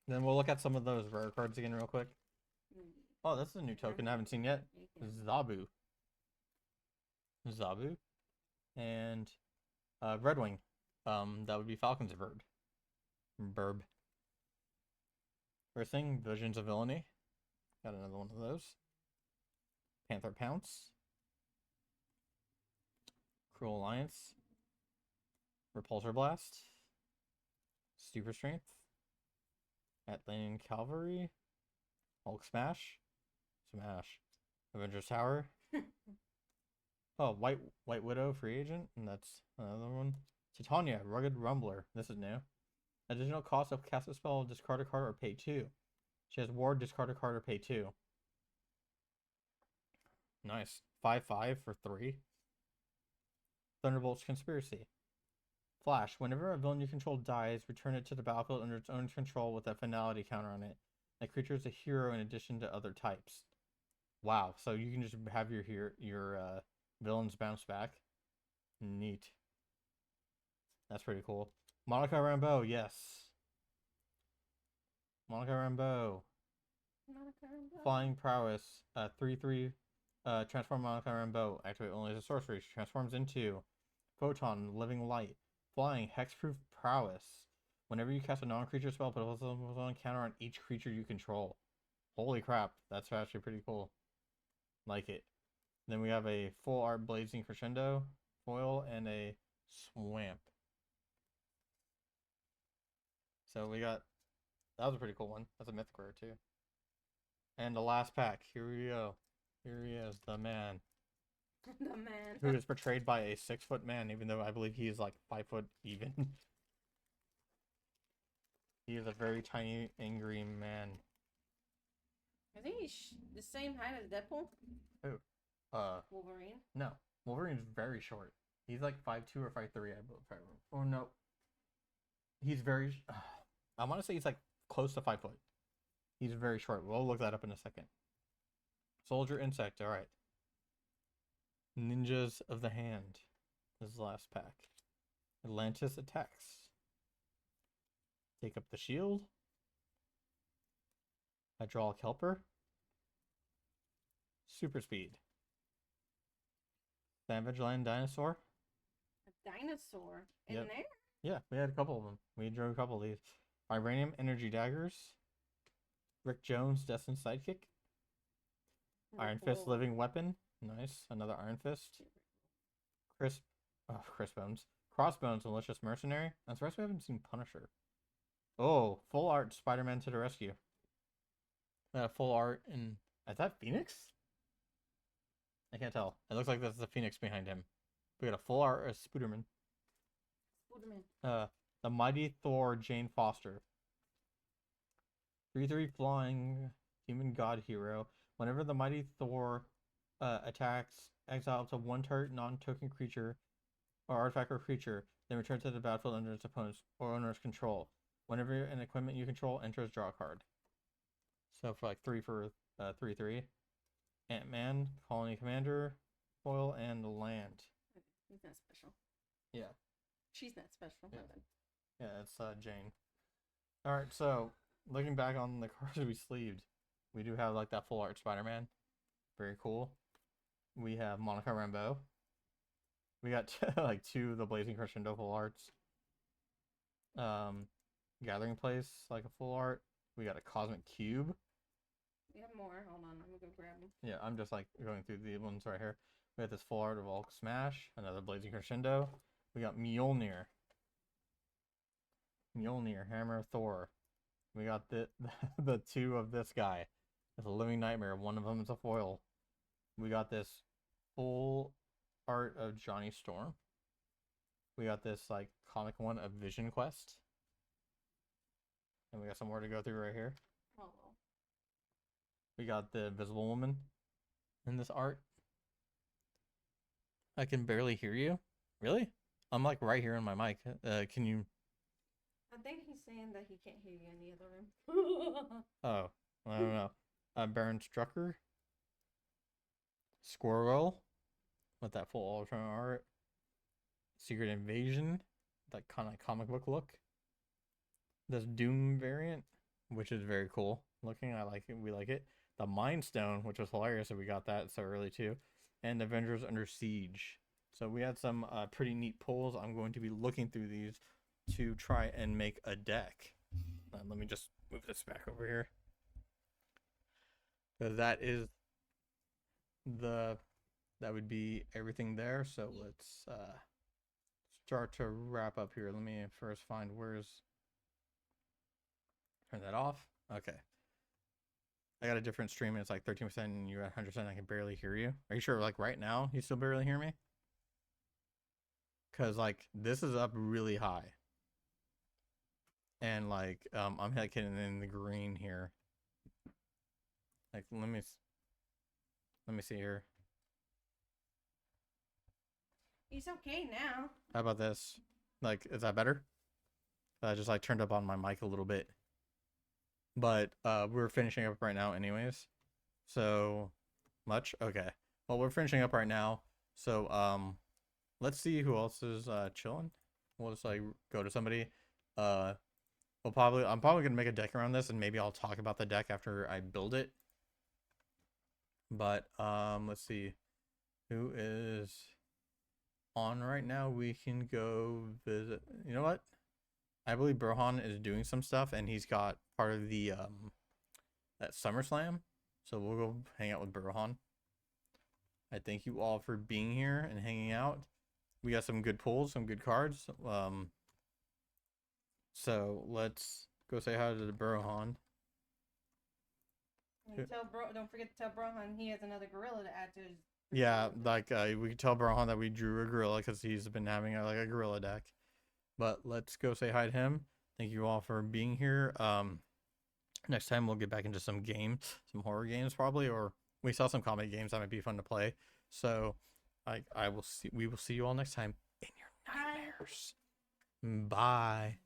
Then we'll look at some of those rare cards again real quick. Oh, this is a new token I haven't seen yet. Zabu. And Redwing. That would be Falcon's bird. Burb. First thing, Visions of Villainy. Got another one of those. Panther Pounce. Cruel Alliance. Repulsor Blast. Super Strength. Atlantean Cavalry. Hulk Smash. Avengers Tower. Oh, White Widow Free Agent, and that's another one. Titania, Rugged Rumbler. This is new. Additional cost of cast a spell, discard a card, or pay 2. She has Ward, discard a card, or pay 2. Nice. 5/5 for 3. Thunderbolt's Conspiracy. Flash. Whenever a villain you control dies, return it to the battlefield under its own control with a finality counter on it. That creature is a hero in addition to other types. Wow. So you can just have your villains bounce back. Neat. That's pretty cool. Monica Rambeau, yes. Monica Rambeau. Flying Prowess. 3/3. Transform Monica Rambeau. Activate only as a sorcery. She transforms into Photon, Living Light. Flying, Hexproof Prowess. Whenever you cast a non-creature spell, put a +1 counter on each creature you control. Holy crap, that's actually pretty cool. Like it. Then we have a full art Blazing Crescendo foil and a Swamp. So we got, that was a pretty cool one. That's a mythic rare too. And the last pack, here we go. Here he is, the man. The man. Who is portrayed by a 6-foot man, even though I believe he is like 5 foot even. He is a very tiny, angry man. I think he's the same height as Deadpool. Who? Wolverine. No. Wolverine's very short. He's like 5'2" or 5'3", I believe. Or no. He's very... I want to say he's like close to 5 foot. He's very short. We'll look that up in a second. Soldier Insect, alright. Ninjas of the Hand. This is the last pack. Atlantis Attacks. Take up the shield. Hydraulic Helper. Super Speed. Savage Land Dinosaur. A dinosaur in Yep. there? Yeah, we had a couple of them. We drew a couple of these. Iranium Energy Daggers. Rick Jones, Destined Sidekick. Iron Fist Cool. Living Weapon. Nice. Another Iron Fist. Crossbones, Malicious Mercenary. That's right, we haven't seen Punisher. Oh, full art Spider-Man to the rescue. Full art and is that Phoenix? I can't tell. It looks like that's the Phoenix behind him. We got a full art as Spooderman. Spooderman. The Mighty Thor Jane Foster. 3/3 flying human god hero. Whenever the Mighty Thor attacks, exile up to one target non-token creature or artifact or creature, then return to the battlefield under its opponent's or owner's control. Whenever an equipment you control enters, draw a card. So for like 3/3. Ant-Man, Colony Commander, Foil, and Land. He's not special. Yeah. She's not special. Yeah. Yeah, it's Jane. Alright, so looking back on the cards we sleeved, we do have like that full art Spider-Man. Very cool. We have Monica Rambeau. We got like 2 of the Blazing Crescendo full arts. Gathering Place, like a full art. We got a Cosmic Cube. We have more. Hold on, I'm gonna go grab them. Yeah, I'm just like going through the ones right here. We got this full art of Hulk Smash, another Blazing Crescendo. We got Mjolnir, Hammer of Thor. We got the 2 of this guy. It's a Living Nightmare. One of them is a foil. We got this full art of Johnny Storm. We got this like comic one of Vision Quest. And we got some more to go through right here. Oh, well. We got the Invisible Woman in this art. I can barely hear you. Really? I'm like right here in my mic. Can you? I think he's saying that he can't hear you in the other room. Oh, I don't know. Baron Strucker. Squirrel. With that full alternate art. Secret Invasion. That kind of comic book look. This Doom variant, which is very cool looking. I like it. We like it. The Mind Stone, which was hilarious that we got that so early too. And Avengers Under Siege. So we had some pretty neat pulls. I'm going to be looking through these to try and make a deck. Let me just move this back over here. Because that would be everything there. So let's start to wrap up here. Let me first find turn that off. Okay. I got a different stream and it's like 13% and you're at 100%. I can barely hear you. Are you sure like right now you still barely hear me? Because like this is up really high. And like I'm like hitting in the green here. Like let me see here. He's okay now. How about this? Like, is that better? I just like turned up on my mic a little bit. But we're finishing up right now anyways. So much? Okay. Well, we're finishing up right now. So let's see who else is chilling. We'll just like go to somebody. I'm probably gonna make a deck around this and maybe I'll talk about the deck after I build it. But let's see who is on right now. We can go visit. You know what? I believe Brohan is doing some stuff and he's got part of the that SummerSlam. So we'll go hang out with Brohan. I thank you all for being here and hanging out. We got some good pulls, some good cards. So let's go say hi to the Brohan. Don't forget to tell Brohan he has another gorilla to add to his. Yeah, like we can tell Brohan that we drew a gorilla because he's been having like a gorilla deck. But let's go say hi to him. Thank you all for being here. Next time we'll get back into some games, some horror games probably, or we saw some comedy games that might be fun to play. So we will see you all next time in your nightmares. Bye.